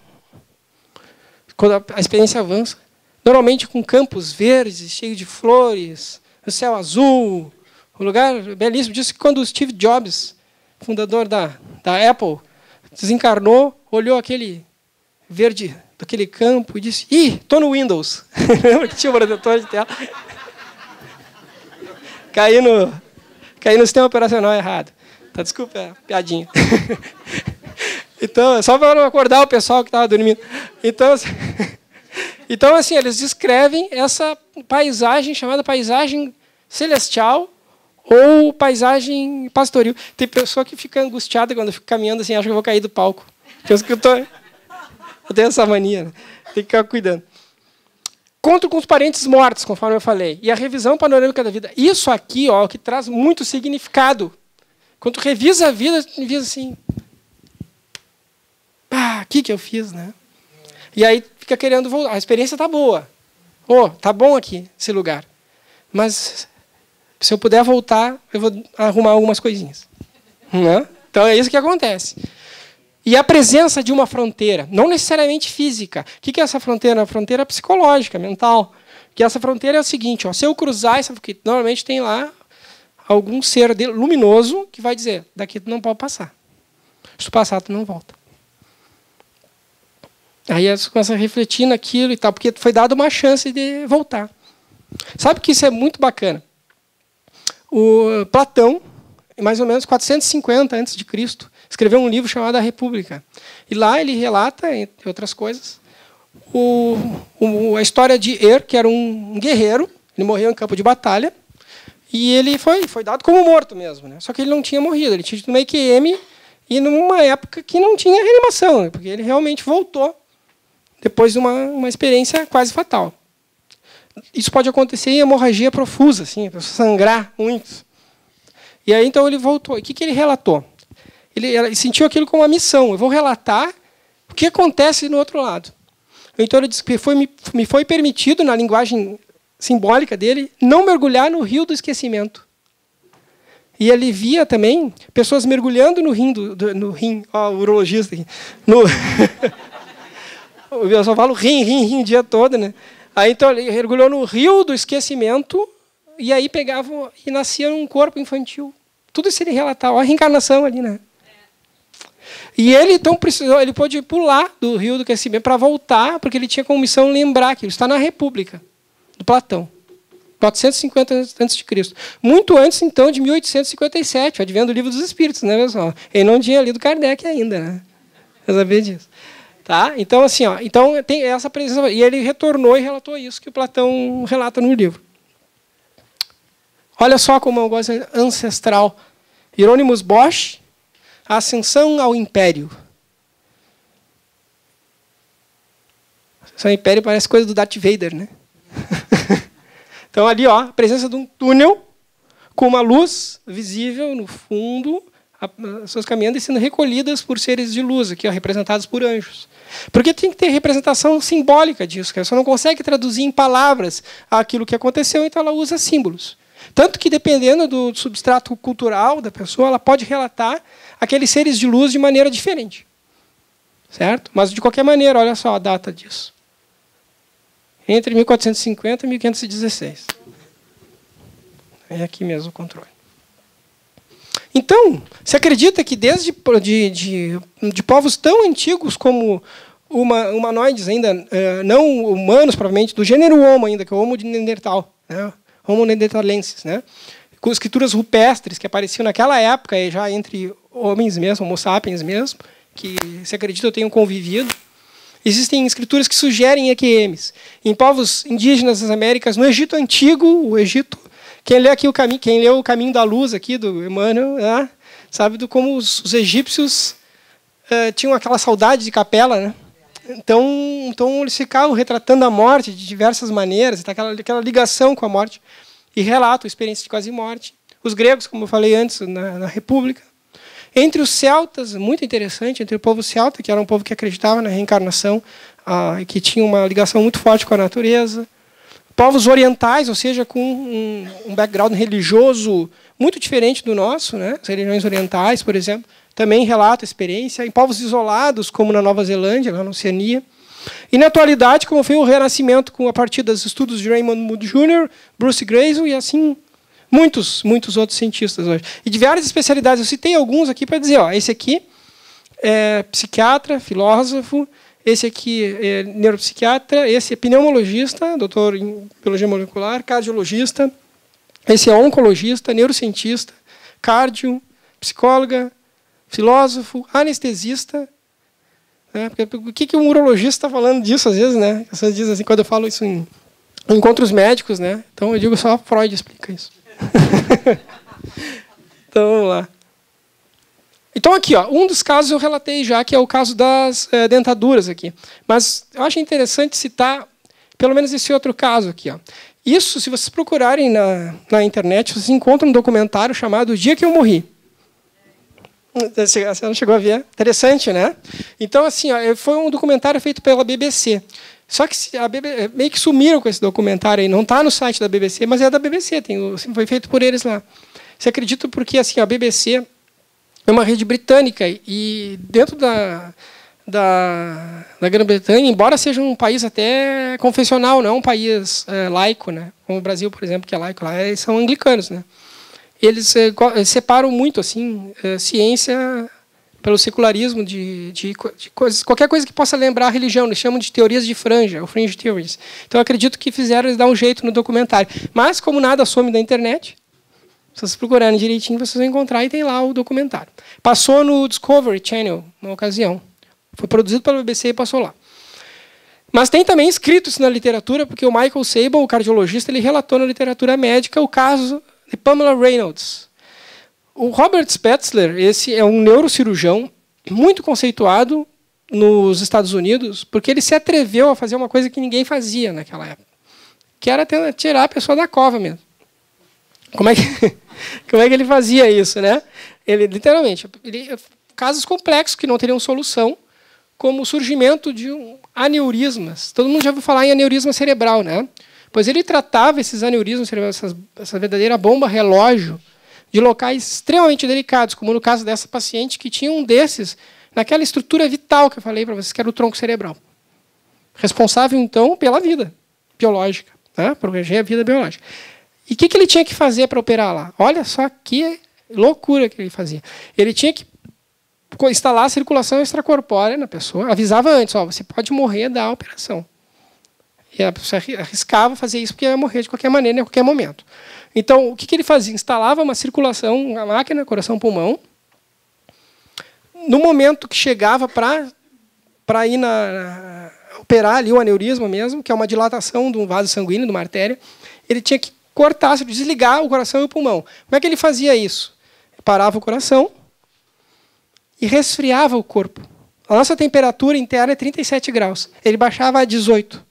quando a experiência avança, normalmente com campos verdes, cheios de flores, o céu azul, um lugar belíssimo. Diz que quando o Steve Jobs, fundador da Apple, desencarnou, olhou aquele verde daquele campo e disse, estou no Windows. Lembra que tinha um protetor de tela? Caí no sistema operacional errado. Tá, desculpa, é piadinha. Então, só para não acordar o pessoal que estava dormindo. Então, assim, eles descrevem essa paisagem chamada paisagem celestial ou paisagem pastoril. Tem pessoa que fica angustiada quando eu fico caminhando assim, acha que eu vou cair do palco. Eu tenho essa mania, né? Tem que ficar cuidando. Conto com os parentes mortos, conforme eu falei. E a revisão panorâmica da vida. Isso aqui, o que traz muito significado. Quando tu revisa a vida, tu revisa assim... o que eu fiz, né? E aí fica querendo voltar. A experiência está boa. Tá bom aqui, esse lugar. Mas, se eu puder voltar, eu vou arrumar algumas coisinhas. Né? Então, é isso que acontece. E a presença de uma fronteira, não necessariamente física. O que é essa fronteira? Uma fronteira psicológica, mental. Que essa fronteira é o seguinte, se eu cruzar, porque normalmente tem lá algum ser luminoso que vai dizer, daqui tu não pode passar. Se tu passar, tu não volta. Aí você começa a refletir naquilo e tal, porque foi dada uma chance de voltar. Sabe que isso é muito bacana? O Platão, em mais ou menos 450 a.C., escreveu um livro chamado A República. E lá ele relata, entre outras coisas, a história de que era um guerreiro. Ele morreu em campo de batalha. E ele foi dado como morto mesmo. Né? Só que ele não tinha morrido. Ele tinha tido uma EQM e numa época que não tinha reanimação, né? Porque ele realmente voltou depois de uma experiência quase fatal. Isso pode acontecer em hemorragia profusa, assim, a pessoa sangrar muito. E aí, então, ele voltou. E o que ele relatou? Ele sentiu aquilo como uma missão. Eu vou relatar o que acontece no outro lado. Então, ele disse que me foi permitido, na linguagem simbólica dele, não mergulhar no rio do esquecimento. E ele via também pessoas mergulhando no rim, o urologista aqui, eu só falo rim o dia todo, né? Aí, então, ele mergulhou no rio do esquecimento e aí pegavam e nascia um corpo infantil. Tudo isso ele relatava, a reencarnação ali, né? E ele então precisou, ele pôde pular do rio do aquecimento para voltar, porque ele tinha como missão lembrar que ele está na República, do Platão. 450 a.C. Muito antes, então, de 1857, advento do Livro dos Espíritos, né, pessoal? Ele não tinha lido Kardec ainda, né? Você sabia disso? Tá? Então, assim, ó, então tem essa presença. E ele retornou e relatou isso que o Platão relata no livro. Olha só como é um negócio ancestral. Hieronymus Bosch, a ascensão ao império. Ascensão ao império parece coisa do Darth Vader, né? Então, ali, ó, a presença de um túnel com uma luz visível no fundo, as pessoas caminhando e sendo recolhidas por seres de luz, aqui, ó, representados por anjos. Porque tem que ter representação simbólica disso, que a pessoa não consegue traduzir em palavras aquilo que aconteceu, então ela usa símbolos. Tanto que, dependendo do substrato cultural da pessoa, ela pode relatar aqueles seres de luz de maneira diferente. Certo? Mas, de qualquer maneira, olha só a data disso. Entre 1450 e 1516. É aqui mesmo o controle. Então, se acredita que desde de povos tão antigos como humanoides, ainda não humanos, provavelmente, do gênero Homo ainda, que é o Homo de Neandertal, né? Homo neanderthalensis, né? Com escrituras rupestres que apareciam naquela época, já entre homens mesmo, Homo sapiens mesmo, que, se acredita, tenham convivido. Existem escrituras que sugerem EQMs. Em povos indígenas das Américas, no Egito Antigo, o Egito, quem lê aqui quem leu o Caminho da Luz aqui do Emmanuel, né, sabe como os egípcios tinham aquela saudade de capela, né? Então eles ficavam retratando a morte de diversas maneiras, aquela ligação com a morte, e relatam a experiência de quase morte. Os gregos, como eu falei antes, na República. Entre os celtas, muito interessante, entre o povo celta, que era um povo que acreditava na reencarnação, que tinha uma ligação muito forte com a natureza. Povos orientais, ou seja, com um background religioso muito diferente do nosso, né? As religiões orientais, por exemplo, também relatam a experiência. Em povos isolados, como na Nova Zelândia, lá na Oceania. E, na atualidade, como foi o renascimento a partir dos estudos de Raymond Moody Jr., Bruce Grayson e, assim, muitos outros cientistas hoje. E de várias especialidades. Eu citei alguns aqui para dizer, ó, esse aqui é psiquiatra, filósofo, esse aqui é neuropsiquiatra, esse é pneumologista, doutor em biologia molecular, cardiologista, esse é oncologista, neurocientista, cardio, psicóloga, filósofo, anestesista. Né? O que um urologista está falando disso às vezes, né? As pessoas dizem assim, quando eu falo isso em encontros médicos, né? Então eu digo só Freud explica isso. Então, vamos lá. Então, aqui, ó, um dos casos eu relatei já, que é o caso das dentaduras aqui. Mas eu acho interessante citar, pelo menos, esse outro caso aqui. Ó. Isso, se vocês procurarem na internet, vocês encontram um documentário chamado O Dia que Eu Morri. Você não chegou a ver? Interessante, né? Então, assim, ó, foi um documentário feito pela BBC. Só que meio que sumiram com esse documentário aí. Não está no site da BBC, mas é da BBC. Foi feito por eles lá. Você acredita porque assim, a BBC é uma rede britânica e dentro da Grã-Bretanha, embora seja um país até confessional, não é um país laico, né? Como o Brasil, por exemplo, que é laico, lá eles são anglicanos, né? Eles separam muito assim ciência pelo secularismo de coisas, qualquer coisa que possa lembrar a religião, eles chamam de teorias de franja, ou fringe theories. Então, eu acredito que fizeram eles dar um jeito no documentário. Mas, como nada some da internet, se vocês procurarem direitinho, vocês vão encontrar e tem lá o documentário. Passou no Discovery Channel, na ocasião. Foi produzido pela BBC e passou lá. Mas tem também escrito isso na literatura, porque o Michael Sabel, o cardiologista, ele relatou na literatura médica o caso de Pamela Reynolds. O Robert Spetzler, esse é um neurocirurgião muito conceituado nos Estados Unidos, porque ele se atreveu a fazer uma coisa que ninguém fazia naquela época, que era tirar a pessoa da cova mesmo. Como é que ele fazia isso, né? Ele, literalmente, casos complexos que não teriam solução, como o surgimento de aneurismas. Todo mundo já ouviu falar em aneurisma cerebral, né? Pois ele tratava esses aneurismas cerebrais, essa verdadeira bomba relógio, de locais extremamente delicados, como no caso dessa paciente que tinha um desses naquela estrutura vital que eu falei para vocês, que era o tronco cerebral. Responsável, então, pela vida biológica, né? Proteger a vida biológica. E o que ele tinha que fazer para operar lá? Olha só que loucura que ele fazia. Ele tinha que instalar a circulação extracorpórea na pessoa, avisava antes, ó, você pode morrer da operação. E a pessoa arriscava fazer isso porque ia morrer de qualquer maneira, em qualquer momento. Então, o que ele fazia? Instalava uma circulação, uma máquina, coração-pulmão. No momento que chegava para ir operar ali o aneurisma mesmo, que é uma dilatação de um vaso sanguíneo, de uma artéria, ele tinha que cortar, desligar o coração e o pulmão. Como é que ele fazia isso? Parava o coração e resfriava o corpo. A nossa temperatura interna é 37 graus. Ele baixava a 18.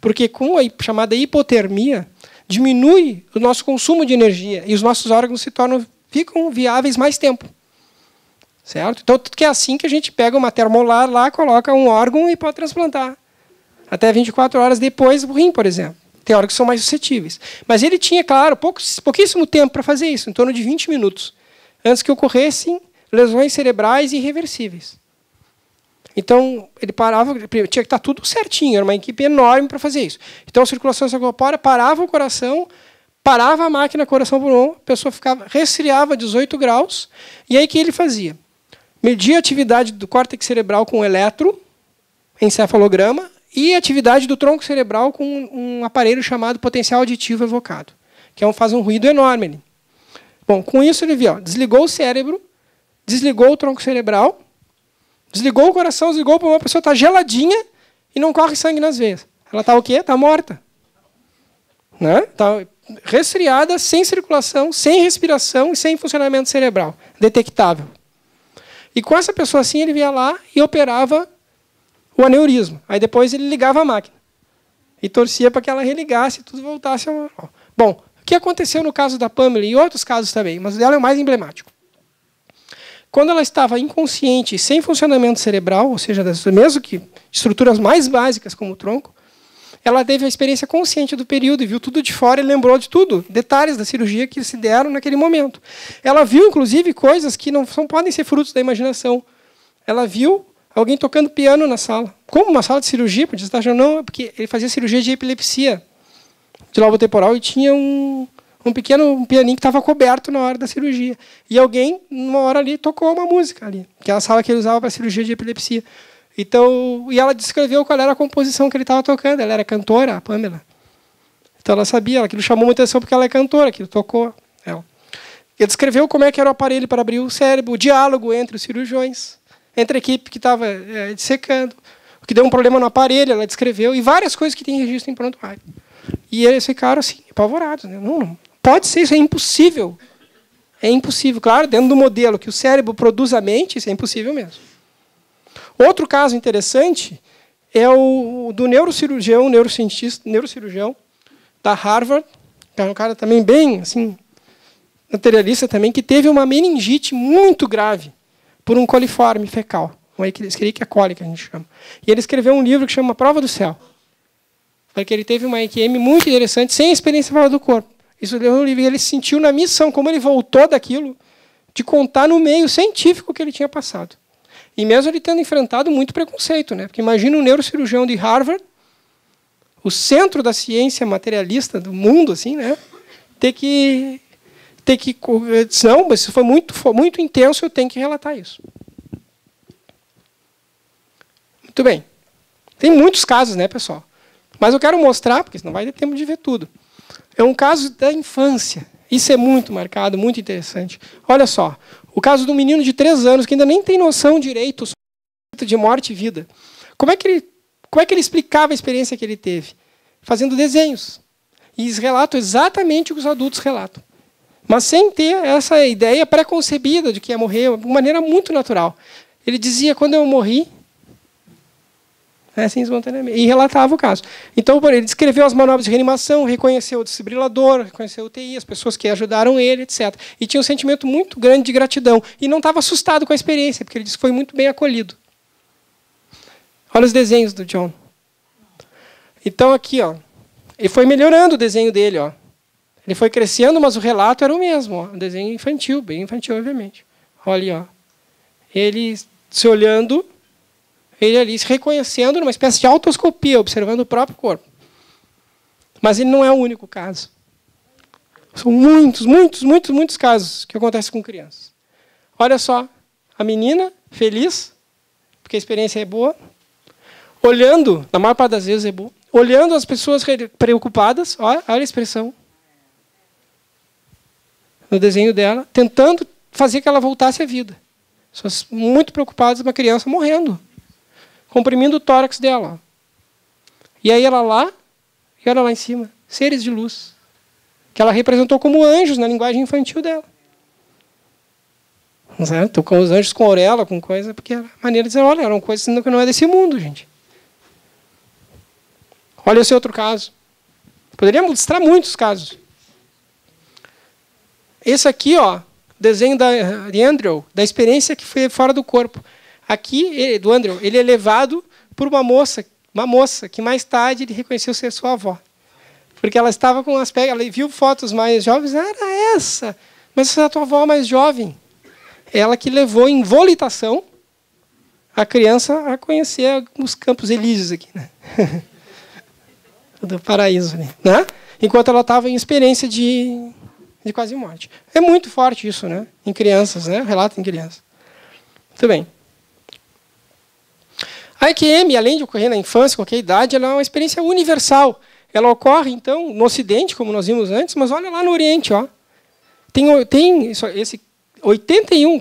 Porque com a chamada hipotermia, diminui o nosso consumo de energia e os nossos órgãos ficam viáveis mais tempo. Certo? Então, tudo que é assim que a gente pega uma termolar lá, coloca um órgão e pode transplantar. Até 24 horas depois, o rim, por exemplo. Tem órgãos que são mais suscetíveis. Mas ele tinha, claro, pouquíssimo tempo para fazer isso, em torno de 20 minutos, antes que ocorressem lesões cerebrais irreversíveis. Então, ele parava, tinha que estar tudo certinho, era uma equipe enorme para fazer isso. Então, a circulação extracorpórea parava o coração, parava a máquina coração-pulmão, a pessoa resfriava a 18 graus, e aí o que ele fazia? Media a atividade do córtex cerebral com encefalograma e a atividade do tronco cerebral com um aparelho chamado potencial auditivo evocado, que faz um ruído enorme ali. Bom, com isso ele viu, desligou o cérebro, desligou o tronco cerebral, desligou o coração, desligou o pulmão, a pessoa está geladinha e não corre sangue nas veias. Ela está o quê? Está morta. Está resfriada, sem circulação, sem respiração e sem funcionamento cerebral detectável. E com essa pessoa assim, ele ia lá e operava o aneurisma. Aí depois ele ligava a máquina. E torcia para que ela religasse e tudo voltasse ao normal. Bom, o que aconteceu no caso da Pamela e outros casos também, mas o dela é o mais emblemático. Quando ela estava inconsciente, sem funcionamento cerebral, ou seja, mesmo que estruturas mais básicas como o tronco, ela teve a experiência consciente do período e viu tudo de fora e lembrou de tudo, detalhes da cirurgia que se deram naquele momento. Ela viu, inclusive, coisas que não podem ser frutos da imaginação. Ela viu alguém tocando piano na sala. Como uma sala de cirurgia? Podia estar achando, não, porque ele fazia cirurgia de epilepsia de lobo temporal e tinha um pianinho que estava coberto na hora da cirurgia. E alguém, numa hora ali, tocou uma música ali, que é a sala que ele usava para cirurgia de epilepsia. Então, e ela descreveu qual era a composição que ele estava tocando. Ela era cantora, a Pamela. Então ela sabia, aquilo chamou muita atenção porque ela é cantora, aquilo tocou ela. Ele descreveu como é que era o aparelho para abrir o cérebro, o diálogo entre os cirurgiões, entre a equipe que estava dissecando, o que deu um problema no aparelho, ela descreveu, e várias coisas que tem registro em prontuário. E eles ficaram assim, apavorados. Né? Não pode ser, isso é impossível. É impossível. Claro, dentro do modelo que o cérebro produz a mente, isso é impossível mesmo. Outro caso interessante é o do neurocirurgião da Harvard, que é um cara também bem assim, materialista também, que teve uma meningite muito grave por um coliforme fecal, uma Escherichia coli, que a gente chama. E ele escreveu um livro que chama Prova do Céu. Porque ele teve uma EQM muito interessante, sem experiência fora do corpo. Isso deu um livro e ele sentiu na missão, como ele voltou daquilo, de contar no meio científico que ele tinha passado. E mesmo ele tendo enfrentado muito preconceito, né? Porque imagina um neurocirurgião de Harvard, o centro da ciência materialista do mundo, assim, né? Ter que não, mas isso foi muito intenso, eu tenho que relatar isso. Muito bem. Tem muitos casos, né, pessoal? Mas eu quero mostrar, porque senão vai ter tempo de ver tudo. É um caso da infância. Isso é muito marcado, muito interessante. Olha só, o caso de um menino de 3 anos que ainda nem tem noção direito de morte e vida. Como é que ele explicava a experiência que ele teve? Fazendo desenhos. E eles relatam exatamente o que os adultos relatam. Mas sem ter essa ideia pré-concebida de que ia morrer, de maneira muito natural. Ele dizia, quando eu morri, assim espontaneamente, e relatava o caso. Então, ele descreveu as manobras de reanimação, reconheceu o desfibrilador, reconheceu o UTI, as pessoas que ajudaram ele, etc. E tinha um sentimento muito grande de gratidão. E não estava assustado com a experiência, porque ele disse que foi muito bem acolhido. Olha os desenhos do John. Então, aqui, ó, ele foi melhorando o desenho dele. Ó. Ele foi crescendo, mas o relato era o mesmo. Ó, um desenho infantil, bem infantil, obviamente. Olha ali, ó. Ele se olhando, ele ali se reconhecendo numa espécie de autoscopia, observando o próprio corpo. Mas ele não é o único caso. São muitos, muitos, muitos, muitos casos que acontecem com crianças. Olha só, a menina feliz, porque a experiência é boa, olhando, na maior parte das vezes é boa, olhando as pessoas preocupadas, olha a expressão no desenho dela, tentando fazer que ela voltasse à vida. Pessoas muito preocupadas, uma criança morrendo, comprimindo o tórax dela. E aí ela lá, e olha lá em cima, seres de luz, que ela representou como anjos na linguagem infantil dela. Certo? Com os anjos com auréola, com coisa, porque era a maneira de dizer, olha, eram coisas que não é desse mundo, gente. Olha esse outro caso. Poderíamos mostrar muitos casos. Esse aqui, ó, desenho de Andrew, da experiência que foi fora do corpo. Aqui, do Andrew, ele é levado por uma moça que mais tarde ele reconheceu ser sua avó. Porque ela estava com aspecto, ela viu fotos mais jovens, era essa, mas essa é a tua avó mais jovem. Ela que levou em volitação a criança a conhecer os Campos Elíseos aqui, né? Do paraíso, né? Enquanto ela estava em experiência de quase morte. É muito forte isso, né? Em crianças, né? Relato em crianças. Muito bem. A EQM, além de ocorrer na infância, qualquer idade, ela é uma experiência universal. Ela ocorre, então, no Ocidente, como nós vimos antes, mas olha lá no Oriente, ó. Tem esse 81,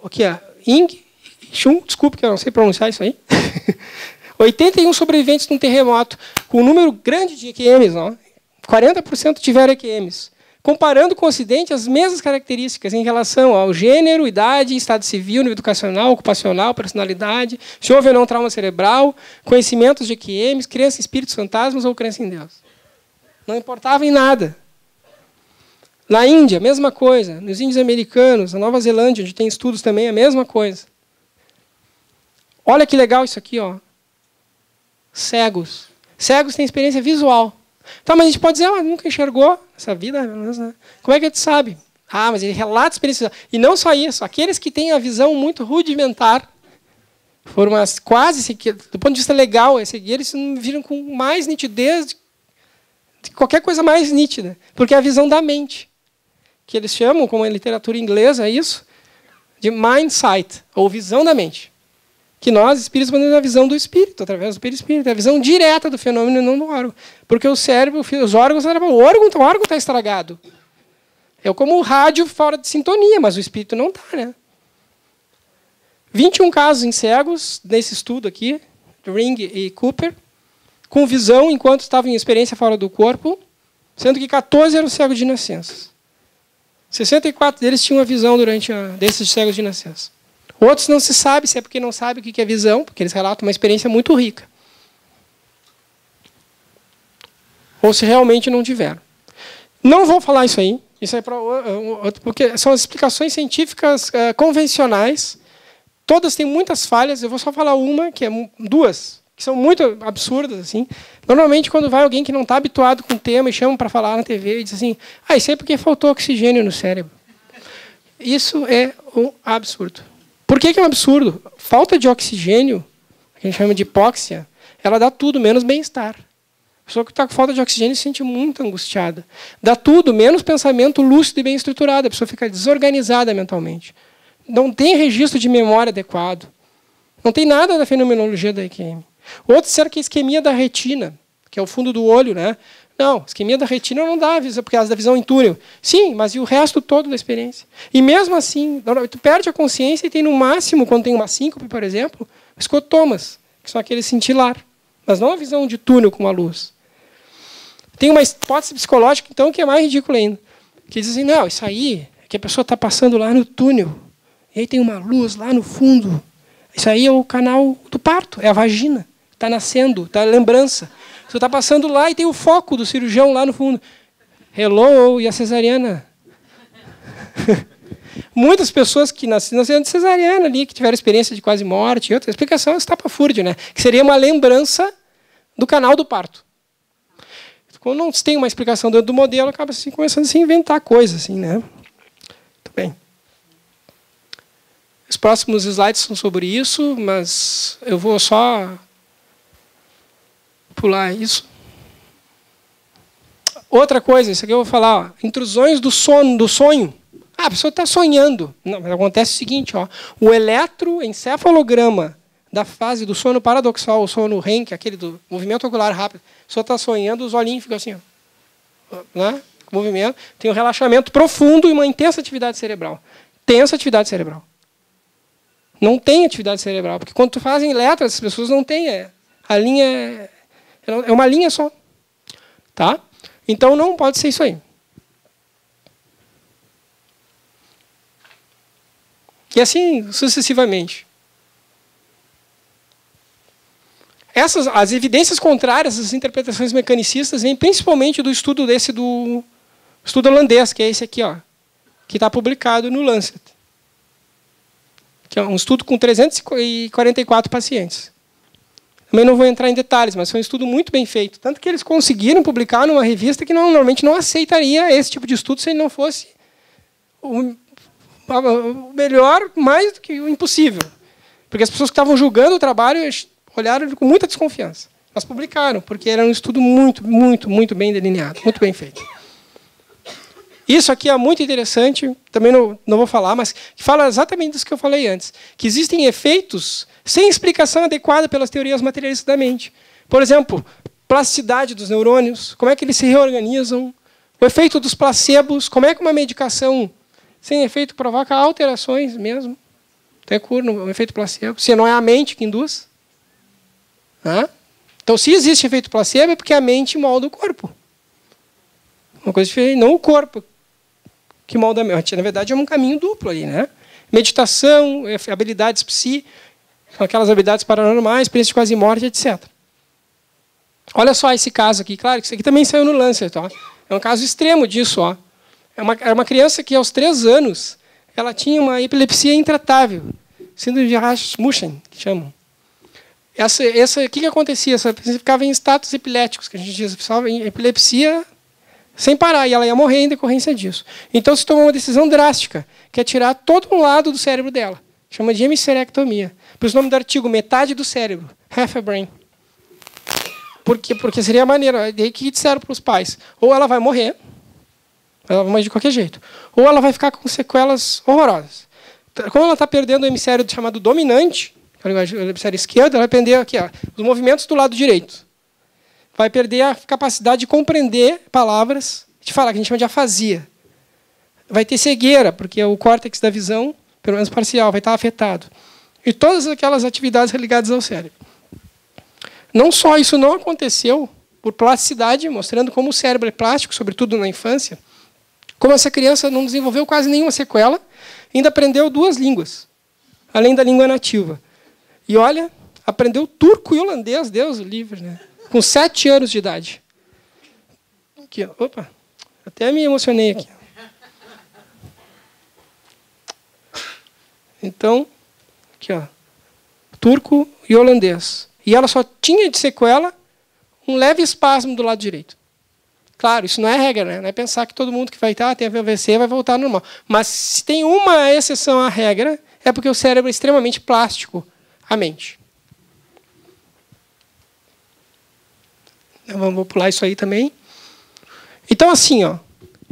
aqui é Ing Chun, desculpe que eu não sei pronunciar isso aí. 81 sobreviventes de um terremoto, com um número grande de EQMs, ó. 40% tiveram EQMs. Comparando com o Ocidente, as mesmas características em relação ao gênero, idade, estado civil, nível educacional, ocupacional, personalidade, se houve ou não trauma cerebral, conhecimentos de EQMs, crença em espíritos fantasmas ou crença em Deus. Não importava em nada. Na Índia, a mesma coisa. Nos índios americanos, na Nova Zelândia, onde tem estudos também, a mesma coisa. Olha que legal isso aqui, ó. Cegos. Cegos têm experiência visual. Então, mas a gente pode dizer, mas nunca enxergou essa vida. Né? Como é que a gente sabe? Ah, mas ele relata experiência visual. E não só isso. Aqueles que têm a visão muito rudimentar, foram quase, do ponto de vista legal, eles viram com mais nitidez de qualquer coisa mais nítida. Porque é a visão da mente. Que eles chamam, como em literatura inglesa, isso, de mind sight, ou visão da mente. Que nós, espíritos, mandamos a visão do espírito, através do perispírito, a visão direta do fenômeno e não do órgão. Porque o cérebro, os órgãos, o órgão está estragado. É como o rádio fora de sintonia, mas o espírito não está, né? 21 casos em cegos, nesse estudo aqui, Ring e Cooper, com visão enquanto estavam em experiência fora do corpo, sendo que 14 eram cegos de nascença. 64 deles tinham a visão desses cegos de nascença. Outros não se sabe, se é porque não sabe o que é visão, porque eles relatam uma experiência muito rica. Ou se realmente não tiveram. Não vou falar isso aí, porque são as explicações científicas convencionais. Todas têm muitas falhas, eu vou só falar duas, que são muito absurdas. Assim. Normalmente, quando vai alguém que não está habituado com o tema e chama para falar na TV e diz assim, isso aí é porque faltou oxigênio no cérebro. Isso é um absurdo. Por que é um absurdo? Falta de oxigênio, que a gente chama de hipóxia, ela dá tudo, menos bem-estar. A pessoa que está com falta de oxigênio se sente muito angustiada. Dá tudo, menos pensamento lúcido e bem estruturado. A pessoa fica desorganizada mentalmente. Não tem registro de memória adequado. Não tem nada da fenomenologia da EQM. Outro disseram que a isquemia da retina, que é o fundo do olho, né? Não, isquemia da retina não dá, por causa da visão em túnel. Sim, mas e o resto todo da experiência? E mesmo assim, tu perde a consciência e tem no máximo, quando tem uma síncope, por exemplo, escotomas, que são aqueles cintilar. Mas não a visão de túnel com a luz. Tem uma hipótese psicológica, então, que é mais ridícula ainda. Que diz assim, não, isso aí é que a pessoa está passando lá no túnel. E aí tem uma luz lá no fundo. Isso aí é o canal do parto, é a vagina. Está nascendo, está a lembrança. Você está passando lá e tem o foco do cirurgião lá no fundo. Hello, e a cesariana? Muitas pessoas que nasceram de cesariana ali, que tiveram experiência de quase morte, e outra explicação é estapafúrdio, né? Que seria uma lembrança do canal do parto. Quando não se tem uma explicação dentro do modelo, acaba assim, começando a se inventar coisas. Assim, né? Muito bem. Os próximos slides são sobre isso, mas eu vou só pular isso. Outra coisa, isso aqui eu vou falar, ó, intrusões do sonho. A pessoa está sonhando. Não, mas acontece o seguinte, ó, o eletroencefalograma da fase do sono paradoxal, o sono REM, que é aquele do movimento ocular rápido. A pessoa está sonhando, os olhinhos ficam assim, ó, né? Movimento. Tem um relaxamento profundo e uma intensa atividade cerebral. Tensa atividade cerebral. Não tem atividade cerebral, porque quando tu fazem letras, as pessoas não têm. A linha é uma linha só. Tá? Então não pode ser isso aí. E assim sucessivamente. As evidências contrárias às interpretações mecanicistas vêm principalmente do estudo estudo holandês, que é esse aqui, ó, que está publicado no Lancet. Que é um estudo com 344 pacientes. Também não vou entrar em detalhes, mas foi um estudo muito bem feito. Tanto que eles conseguiram publicar numa revista que normalmente não aceitaria esse tipo de estudo se ele não fosse o melhor, mais do que o impossível. Porque as pessoas que estavam julgando o trabalho olharam com muita desconfiança. Mas publicaram, porque era um estudo muito, muito, muito bem delineado, muito bem feito. Isso aqui é muito interessante, também não vou falar, mas que fala exatamente disso que eu falei antes, que existem efeitos sem explicação adequada pelas teorias materialistas da mente. Por exemplo, plasticidade dos neurônios, como é que eles se reorganizam, o efeito dos placebos, como é que uma medicação sem efeito provoca alterações mesmo, até cura no efeito placebo, se não é a mente que induz. Então, se existe efeito placebo, é porque a mente molda o corpo. Uma coisa diferente, não o corpo que molda a mente. Na verdade, é um caminho duplo aí, né? Meditação, habilidades psi, aquelas habilidades paranormais, experiência de quase morte, etc. Olha só esse caso aqui. Claro que isso aqui também saiu no Lancet. Ó. É um caso extremo disso. Ó. É uma criança que, aos 3 anos, ela tinha uma epilepsia intratável. Síndrome de Rasmussen, que chamam. O que acontecia? Essa pessoa ficava em status epiléticos, que a gente diz, pessoal, em epilepsia sem parar, e ela ia morrer em decorrência disso. Então se tomou uma decisão drástica, que é tirar todo um lado do cérebro dela. Chama de hemicerectomia. Por isso o nome do artigo, metade do cérebro, half a brain. Porque seria a maneira. E aí o que disseram para os pais? Ou ela vai morrer, ela vai morrer de qualquer jeito, ou ela vai ficar com sequelas horrorosas. Como ela está perdendo o hemisfério chamado dominante, o hemisfério esquerdo, ela vai perder aqui, ó, os movimentos do lado direito. Vai perder a capacidade de compreender palavras, de falar, que a gente chama de afasia. Vai ter cegueira, porque o córtex da visão, pelo menos parcial, vai estar afetado. E todas aquelas atividades ligadas ao cérebro. Não só isso não aconteceu por plasticidade, mostrando como o cérebro é plástico, sobretudo na infância, como essa criança não desenvolveu quase nenhuma sequela, ainda aprendeu 2 línguas, além da língua nativa. E olha, aprendeu turco e holandês, Deus o livre, né? Com 7 anos de idade. Aqui, opa, até me emocionei aqui. Então, aqui, ó, turco e holandês. E ela só tinha de sequela um leve espasmo do lado direito. Claro, isso não é regra, né? Não é pensar que todo mundo que vai ter AVC vai voltar ao normal. Mas se tem uma exceção à regra, é porque o cérebro é extremamente plástico, a mente. Vamos pular isso aí também. Então, assim, ó,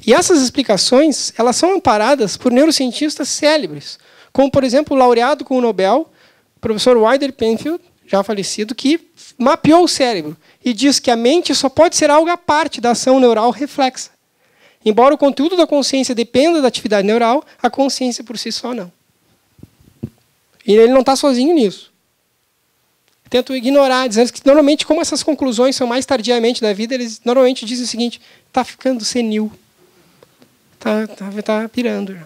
e essas explicações, elas são amparadas por neurocientistas célebres, como, por exemplo, o laureado com o Nobel, o professor Wilder Penfield, já falecido, que mapeou o cérebro e diz que a mente só pode ser algo à parte da ação neural reflexa. Embora o conteúdo da consciência dependa da atividade neural, a consciência por si só não. E ele não está sozinho nisso. Tento ignorar, dizendo que normalmente, como essas conclusões são mais tardiamente da vida, eles normalmente dizem o seguinte: está ficando senil, está pirando,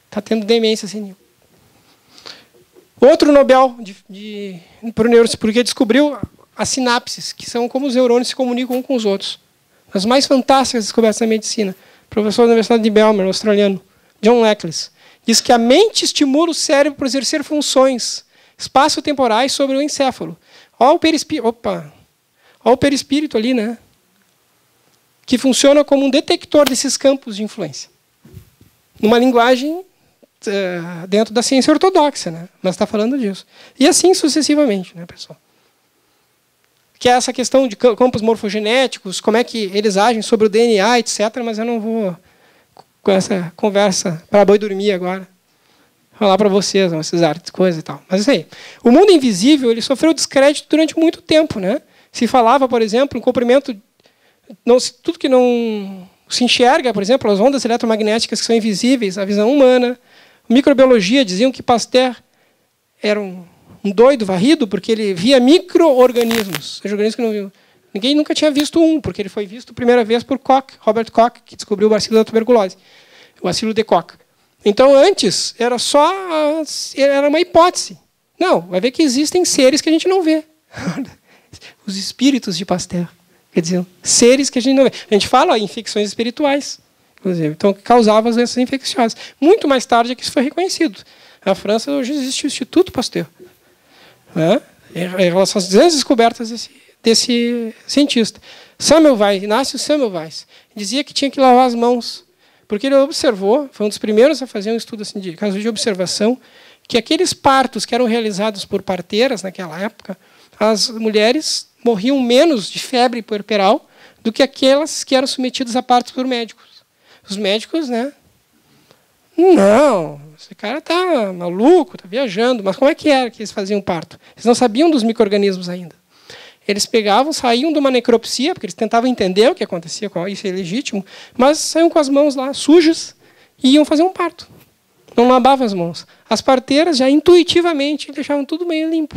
está tendo demência senil. Outro Nobel para o neurocientista, porque descobriu as sinapses, que são como os neurônios se comunicam uns com os outros. As mais fantásticas descobertas da medicina. O professor da Universidade de Belmar, australiano, John Leckless, diz que a mente estimula o cérebro para exercer funções espaço-temporais sobre o encéfalo. Olha o perispírito, olha o perispírito ali, né? Que funciona como um detector desses campos de influência. Numa linguagem dentro da ciência ortodoxa, né? Mas está falando disso. E assim sucessivamente, né, pessoal? que é essa questão de campos morfogenéticos, como é que eles agem sobre o DNA, etc. Mas eu não vou com essa conversa para boi dormir agora. Falar para vocês, essas artes, coisas e tal. Mas isso aí. O mundo invisível ele sofreu descrédito durante muito tempo, né? Se falava, por exemplo, em comprimento... tudo que não se enxerga, por exemplo, as ondas eletromagnéticas que são invisíveis, a visão humana. Microbiologia diziam que Pasteur era um doido varrido porque ele via micro-organismos. Organismos que não viam. Ninguém nunca tinha visto um, porque ele foi visto a primeira vez por Koch, Robert Koch, que descobriu o bacilo da tuberculose, o bacilo de Koch. Então, antes, era uma hipótese. Não, vai ver que existem seres que a gente não vê. Os espíritos de Pasteur. Quer dizer, seres que a gente não vê. A gente fala em infecções espirituais, inclusive. Então, que causavam as doenças infecciosas. Muito mais tarde é que isso foi reconhecido. Na França, hoje existe o Instituto Pasteur. Né? Em relação às grandes descobertas desse cientista. Inácio Semmelweis, dizia que tinha que lavar as mãos. Porque ele observou, foi um dos primeiros a fazer um estudo assim, de caso de observação, que aqueles partos que eram realizados por parteiras naquela época, as mulheres morriam menos de febre puerperal do que aquelas que eram submetidas a partos por médicos. Os médicos, né? Não, esse cara está maluco, está viajando. Mas como é que era que eles faziam parto? Eles não sabiam dos micro-organismos ainda. Eles pegavam, saíam de uma necropsia, porque eles tentavam entender o que acontecia, isso é legítimo, mas saíam com as mãos lá sujas e iam fazer um parto. Não lavavam as mãos. As parteiras já intuitivamente deixavam tudo meio limpo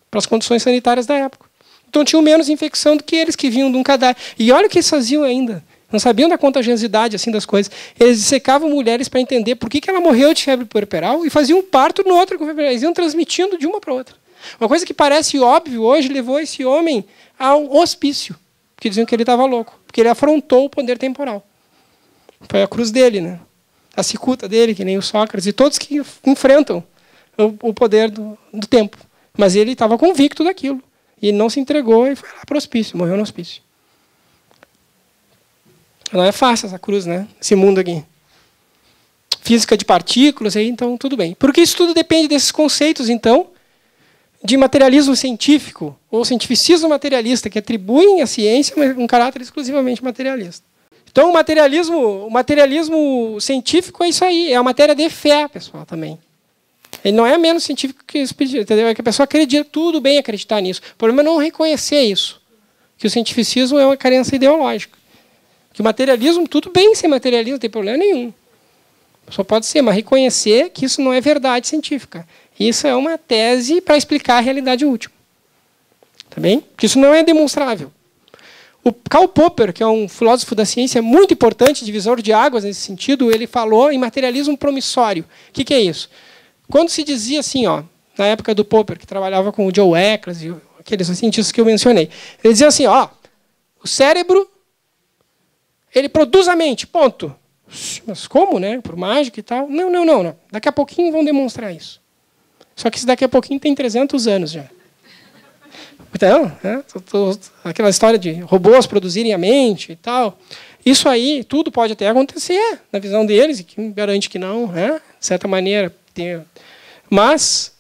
para as condições sanitárias da época. Então tinham menos infecção do que eles que vinham de um cadáver. E olha o que eles faziam ainda. Não sabiam da contagiosidade assim, das coisas. Eles dissecavam mulheres para entender por que ela morreu de febre puerperal e faziam um parto no outro com febre puerperal. Eles iam transmitindo de uma para outra. Uma coisa que parece óbvio hoje levou esse homem ao hospício, porque diziam que ele estava louco, porque ele afrontou o poder temporal. Foi a cruz dele, né? A cicuta dele, que nem o Sócrates, e todos que enfrentam o poder do tempo. Mas ele estava convicto daquilo. E ele não se entregou e foi lá para o hospício, morreu no hospício. Não é fácil essa cruz, né? Esse mundo aqui. Física de partículas, aí, então tudo bem. Porque isso tudo depende desses conceitos, então, de materialismo científico, ou cientificismo materialista, que atribuem à ciência um caráter exclusivamente materialista. Então, o materialismo científico é isso aí, é a matéria de fé, pessoal, também. Ele não é menos científico que espiritual, entendeu? É que a pessoa acredita, tudo bem acreditar nisso. O problema é não reconhecer isso, que o cientificismo é uma carência ideológica. Que o materialismo, tudo bem ser materialismo, não tem problema nenhum. Só pode ser, mas reconhecer que isso não é verdade científica. Isso é uma tese para explicar a realidade última. Tá bem? Porque isso não é demonstrável. O Karl Popper, que é um filósofo da ciência muito importante, divisor de águas nesse sentido, ele falou em materialismo promissório. O que é isso? Quando se dizia assim, ó, na época do Popper, que trabalhava com o Joe Eccles e aqueles cientistas que eu mencionei, ele dizia assim, ó, o cérebro, ele produz a mente, ponto. Mas como, né? Por mágica e tal? Não. Daqui a pouquinho vão demonstrar isso. Só que isso daqui a pouquinho tem 300 anos já. Então, aquela história de robôs produzirem a mente e tal, isso aí, tudo pode até acontecer na visão deles, e que garante que não, né? De certa maneira. Mas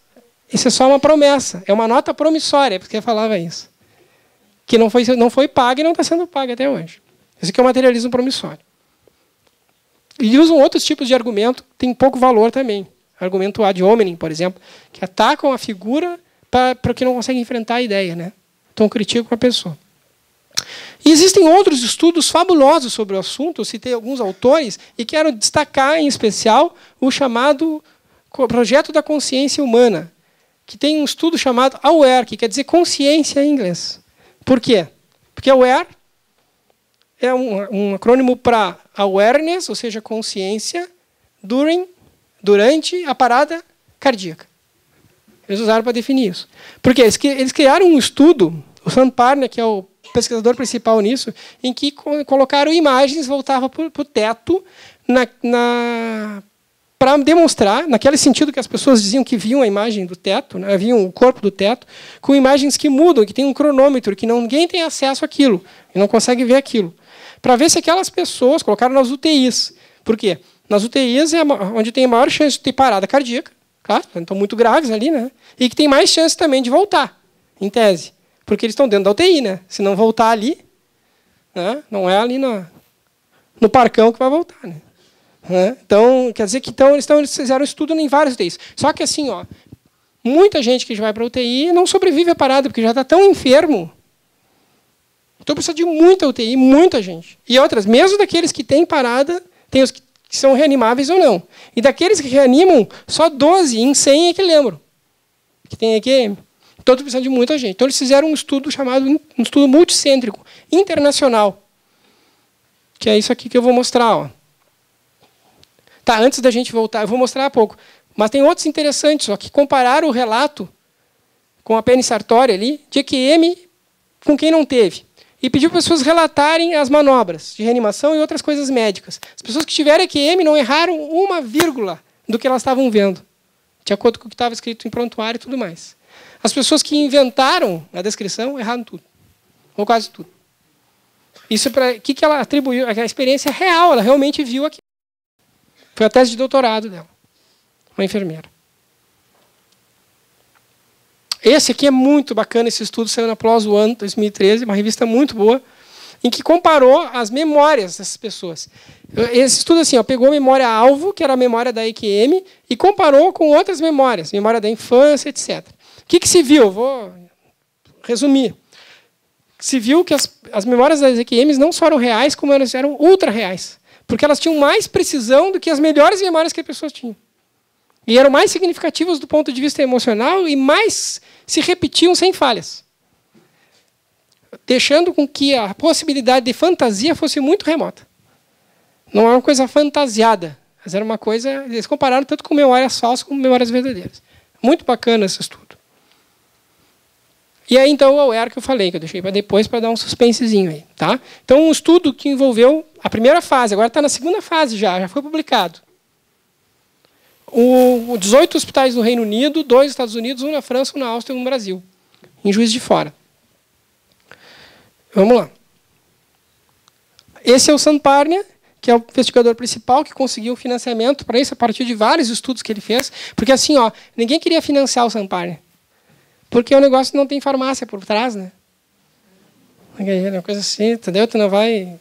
isso é só uma promessa, é uma nota promissória, porque falava isso. Que não foi paga e não está sendo paga até hoje. Esse aqui é o materialismo promissório. E usam outros tipos de argumento que tem pouco valor também. Argumento ad hominem, por exemplo, que atacam a figura para que não conseguem enfrentar a ideia, né? Então criticam a pessoa. E existem outros estudos fabulosos sobre o assunto, eu citei alguns autores, e quero destacar, em especial, o chamado Projeto da Consciência Humana, que tem um estudo chamado AWARE, que quer dizer consciência em inglês. Por quê? Porque AWARE é um acrônimo para awareness, ou seja, consciência, durante a parada cardíaca. Eles usaram para definir isso. Porque eles criaram um estudo, o Sam Parner, que é o pesquisador principal nisso, em que colocaram imagens, voltavam para o teto, para demonstrar, naquele sentido que as pessoas diziam que viam a imagem do teto, né, viam o corpo do teto, com imagens que mudam, que tem um cronômetro, que ninguém tem acesso àquilo, e não consegue ver aquilo. Para ver se aquelas pessoas colocaram nas UTIs. Por quê? Nas UTIs é onde tem a maior chance de ter parada cardíaca, claro, estão muito graves ali, né? E que tem mais chance também de voltar, em tese. Porque eles estão dentro da UTI, né? Se não voltar ali, né? Não é ali no parcão que vai voltar, né? Então, quer dizer que eles fizeram um estudo em várias UTIs. Só que assim, ó, muita gente que vai para a UTI não sobrevive à parada, porque já está tão enfermo. Então precisa de muita UTI, muita gente. E outras, mesmo daqueles que têm parada, tem os que são reanimáveis ou não. E daqueles que reanimam, só 12 em 100 é que lembram que tem EQM. Então precisa de muita gente. Então eles fizeram um estudo chamado um estudo multicêntrico, internacional. Que é isso aqui que eu vou mostrar. Ó. Tá, antes da gente voltar, eu vou mostrar há pouco. Mas tem outros interessantes, ó, que compararam o relato com a pena Sartori ali, de EQM com quem não teve. E pediu para as pessoas relatarem as manobras de reanimação e outras coisas médicas. As pessoas que tiveram EQM não erraram uma vírgula do que elas estavam vendo, de acordo com o que estava escrito em prontuário e tudo mais. As pessoas que inventaram a descrição erraram tudo, ou quase tudo. Isso para que ela atribuiu? A experiência real, ela realmente viu aqui. Foi a tese de doutorado dela, uma enfermeira. Esse aqui é muito bacana, esse estudo saiu na PLOS One 2013, uma revista muito boa, em que comparou as memórias dessas pessoas. Esse estudo assim, ó, pegou a memória-alvo, que era a memória da EQM, e comparou com outras memórias, memória da infância, etc. O que se viu? Vou resumir. Se viu que as memórias das EQMs não só eram reais, como elas eram ultra-reais. Porque elas tinham mais precisão do que as melhores memórias que as pessoas tinham. E eram mais significativas do ponto de vista emocional e mais se repetiam sem falhas. Deixando com que a possibilidade de fantasia fosse muito remota. Não era uma coisa fantasiada, mas era uma coisa... Eles compararam tanto com memórias falsas como memórias verdadeiras. Muito bacana esse estudo. E aí, então, o AWARE que eu falei, que eu deixei para depois para dar um suspensezinho aí. Tá? Então, um estudo que envolveu a primeira fase, agora está na segunda fase já foi publicado. 18 hospitais no Reino Unido, 2 nos Estados Unidos, 1 na França, 1 na Áustria e 1 no Brasil, em Juiz de Fora. Vamos lá. Esse é o Sam Parnia, que é o investigador principal, que conseguiu financiamento para isso a partir de vários estudos que ele fez. Porque assim, ó, ninguém queria financiar o Sam Parnia. Porque o negócio não tem farmácia por trás, né? É uma coisa assim, entendeu? Tu não vai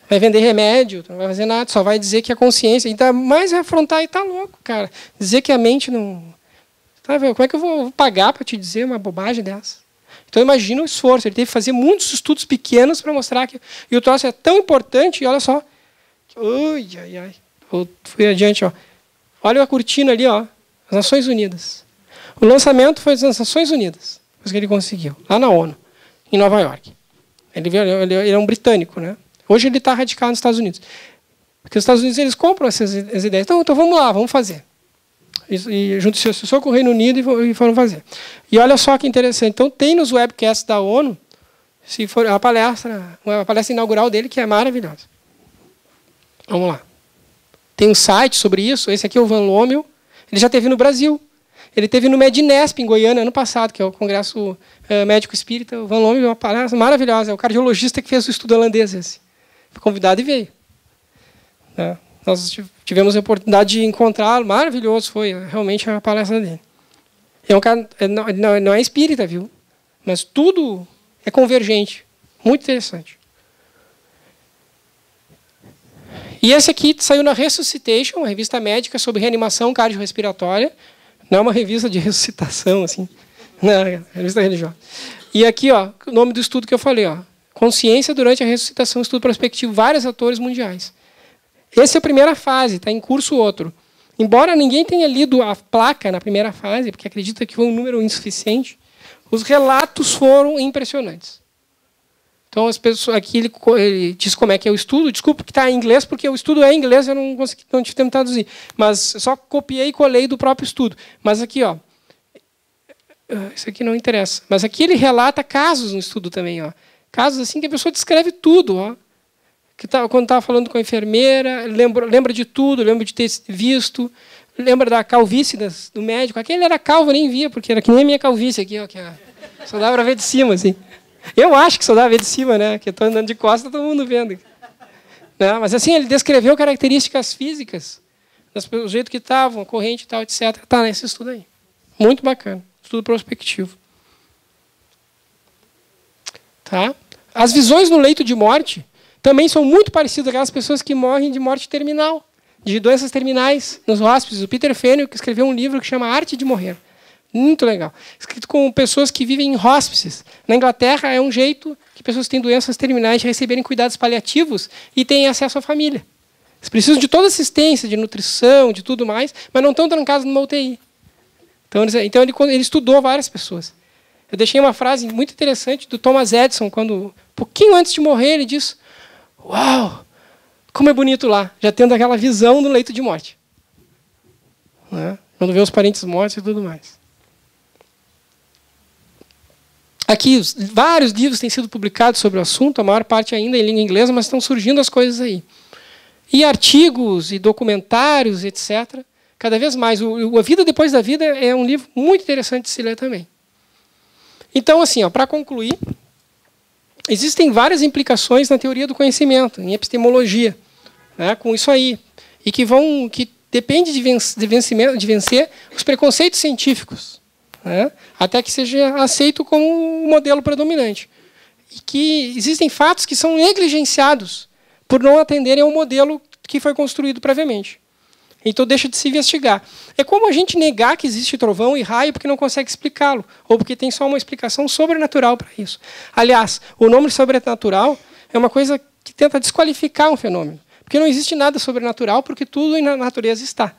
vender remédio, tu não vai fazer nada, só vai dizer que a consciência... Ainda mais vai afrontar e tá louco, cara. Dizer que a mente não... Tá, como é que eu vou pagar para te dizer uma bobagem dessa? Então imagina o esforço. Ele teve que fazer muitos estudos pequenos para mostrar que... E o troço é tão importante, e olha só... Ui, ai, ai. Fui adiante, ó. Olha a cortina ali, ó. As Nações Unidas. O lançamento foi das Nações Unidas, coisa que ele conseguiu, lá na ONU, em Nova York. Ele é um britânico, né? Hoje ele está radicado nos Estados Unidos. Porque os Estados Unidos eles compram essas ideias. Então vamos lá, vamos fazer. E junto se associou com o Reino Unido e foram fazer. E olha só que interessante. Então tem nos webcasts da ONU, se for a palestra inaugural dele, que é maravilhosa. Vamos lá. Tem um site sobre isso. Esse aqui é o Van Lommel. Ele já esteve no Brasil. Ele teve no Medinesp, em Goiânia, ano passado, que é o Congresso Médico Espírita. O Van Lommel é uma palestra maravilhosa. É o cardiologista que fez o estudo holandês. Esse. Foi convidado e veio. Nós tivemos a oportunidade de encontrá-lo. Maravilhoso foi realmente a palestra dele. É um cara, não é espírita, viu? Mas tudo é convergente. Muito interessante. E esse aqui saiu na Resuscitation, uma revista médica sobre reanimação cardiorrespiratória. Não é uma revista de ressuscitação, assim. Não, é uma revista religiosa. E aqui, ó, o nome do estudo que eu falei, ó. Consciência durante a ressuscitação, estudo prospectivo, vários atores mundiais. Essa é a primeira fase, está em curso outro. Embora ninguém tenha lido a placa na primeira fase, porque acredita que foi um número insuficiente, os relatos foram impressionantes. Então, as pessoas, aqui ele diz como é que é o estudo. Desculpa que está em inglês, porque o estudo é em inglês, eu não tive tempo de traduzir. Mas só copiei e colei do próprio estudo. Mas aqui, ó, isso aqui não interessa. Mas aqui ele relata casos no estudo também. Ó. Casos assim que a pessoa descreve tudo. Ó. Quando estava falando com a enfermeira, lembra de tudo, lembra de ter visto, lembra da calvície do médico. Aquele era calvo, eu nem via, porque era que nem a minha calvície aqui. Ó, que só dava para ver de cima, assim. Eu acho que só dá a ver de cima, né? Que eu estou andando de costas, todo mundo vendo. Né? Mas assim, ele descreveu características físicas, do jeito que estavam, a corrente e tal, etc. Está nesse estudo aí. Muito bacana. Estudo prospectivo. Tá? As visões no leito de morte também são muito parecidas com aquelas pessoas que morrem de morte terminal, de doenças terminais, nos hóspices. O Peter Fenwick escreveu um livro que chama Arte de Morrer. Muito legal. Escrito com pessoas que vivem em hóspices. Na Inglaterra é um jeito que pessoas que têm doenças terminais de receberem cuidados paliativos e têm acesso à família. Eles precisam de toda assistência, de nutrição, de tudo mais, mas não estão trancados numa UTI. Então ele estudou várias pessoas. Eu deixei uma frase muito interessante do Thomas Edison, quando, pouquinho antes de morrer, ele disse: "Uau, como é bonito lá", já tendo aquela visão do leito de morte. Né? Quando vê os parentes mortos e tudo mais. Aqui, vários livros têm sido publicados sobre o assunto, a maior parte ainda em língua inglesa, mas estão surgindo as coisas aí. E artigos, e documentários, etc. Cada vez mais. A Vida Depois da Vida é um livro muito interessante de se ler também. Então, assim, para concluir, existem várias implicações na teoria do conhecimento, em epistemologia, né, com isso aí, e que depende de vencer os preconceitos científicos, né, até que seja aceito como o modelo predominante. E que existem fatos que são negligenciados por não atenderem ao modelo que foi construído previamente. Então deixa de se investigar. É como a gente negar que existe trovão e raio porque não consegue explicá-lo, ou porque tem só uma explicação sobrenatural para isso. Aliás, o nome sobrenatural é uma coisa que tenta desqualificar um fenômeno, porque não existe nada sobrenatural, porque tudo na natureza está.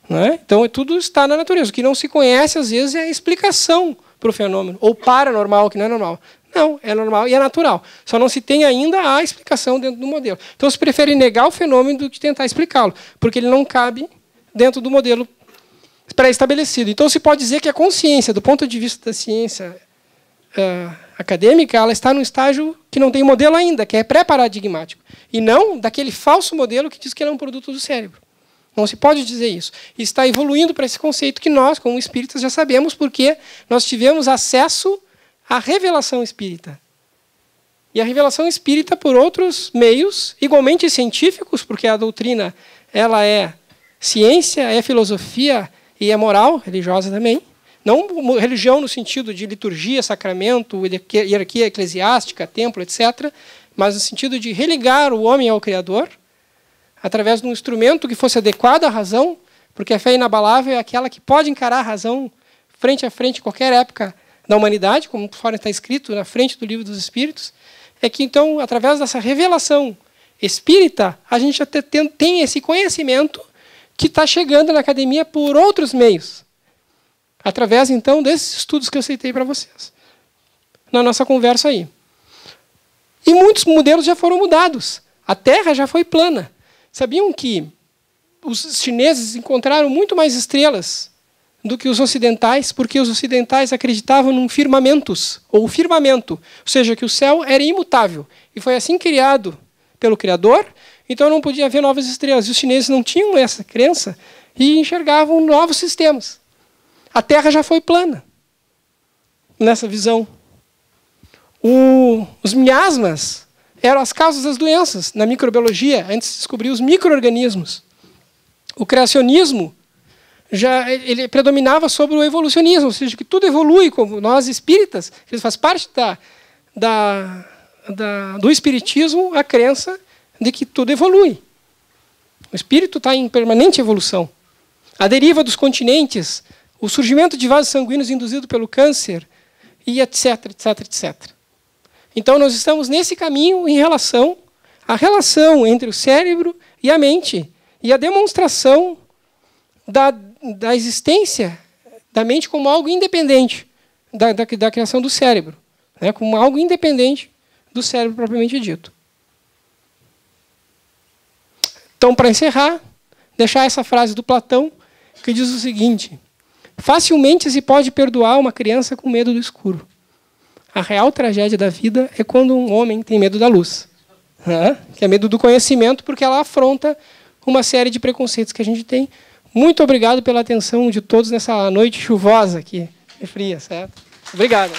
Não é? Então tudo está na natureza. O que não se conhece, às vezes, é a explicação para o fenômeno, ou paranormal, que não é normal. Não, é normal e é natural. Só não se tem ainda a explicação dentro do modelo. Então, se prefere negar o fenômeno do que tentar explicá-lo, porque ele não cabe dentro do modelo pré-estabelecido. Então, se pode dizer que a consciência, do ponto de vista da ciência acadêmica, ela está num estágio que não tem modelo ainda, que é pré-paradigmático, e não daquele falso modelo que diz que ele é um produto do cérebro. Não se pode dizer isso. E está evoluindo para esse conceito que nós, como espíritas, já sabemos, porque nós tivemos acesso a revelação espírita. E a revelação espírita por outros meios, igualmente científicos, porque a doutrina ela é ciência, é filosofia e é moral, religiosa também. Não religião no sentido de liturgia, sacramento, hierarquia eclesiástica, templo, etc., mas no sentido de religar o homem ao Criador, através de um instrumento que fosse adequado à razão, porque a fé inabalável é aquela que pode encarar a razão frente a frente em qualquer época da humanidade, como fora está escrito na frente do Livro dos Espíritos, é que, então, através dessa revelação espírita, a gente já tem esse conhecimento que está chegando na academia por outros meios, através, então, desses estudos que eu citei para vocês, na nossa conversa aí. E muitos modelos já foram mudados. A Terra já foi plana. Sabiam que os chineses encontraram muito mais estrelas do que os ocidentais, porque os ocidentais acreditavam num firmamentos, ou firmamento, ou seja, que o céu era imutável. E foi assim criado pelo Criador, então não podia haver novas estrelas. E os chineses não tinham essa crença e enxergavam novos sistemas. A Terra já foi plana, nessa visão. Os miasmas eram as causas das doenças na microbiologia, antes de descobrir os micro-organismos. O criacionismo ele predominava sobre o evolucionismo, ou seja, que tudo evolui, como nós espíritas, isso faz parte do espiritismo, a crença de que tudo evolui. O espírito está em permanente evolução. A deriva dos continentes, o surgimento de vasos sanguíneos induzido pelo câncer, e etc, etc, etc. Então, nós estamos nesse caminho em relação à relação entre o cérebro e a mente, e a demonstração da existência da mente como algo independente da criação do cérebro, né? Como algo independente do cérebro propriamente dito. Então, para encerrar, deixar essa frase do Platão, que diz o seguinte: facilmente se pode perdoar uma criança com medo do escuro. A real tragédia da vida é quando um homem tem medo da luz, né? Que é medo do conhecimento, porque ela afronta uma série de preconceitos que a gente tem. Muito obrigado pela atenção de todos nessa noite chuvosa aqui, fria, certo? Obrigado.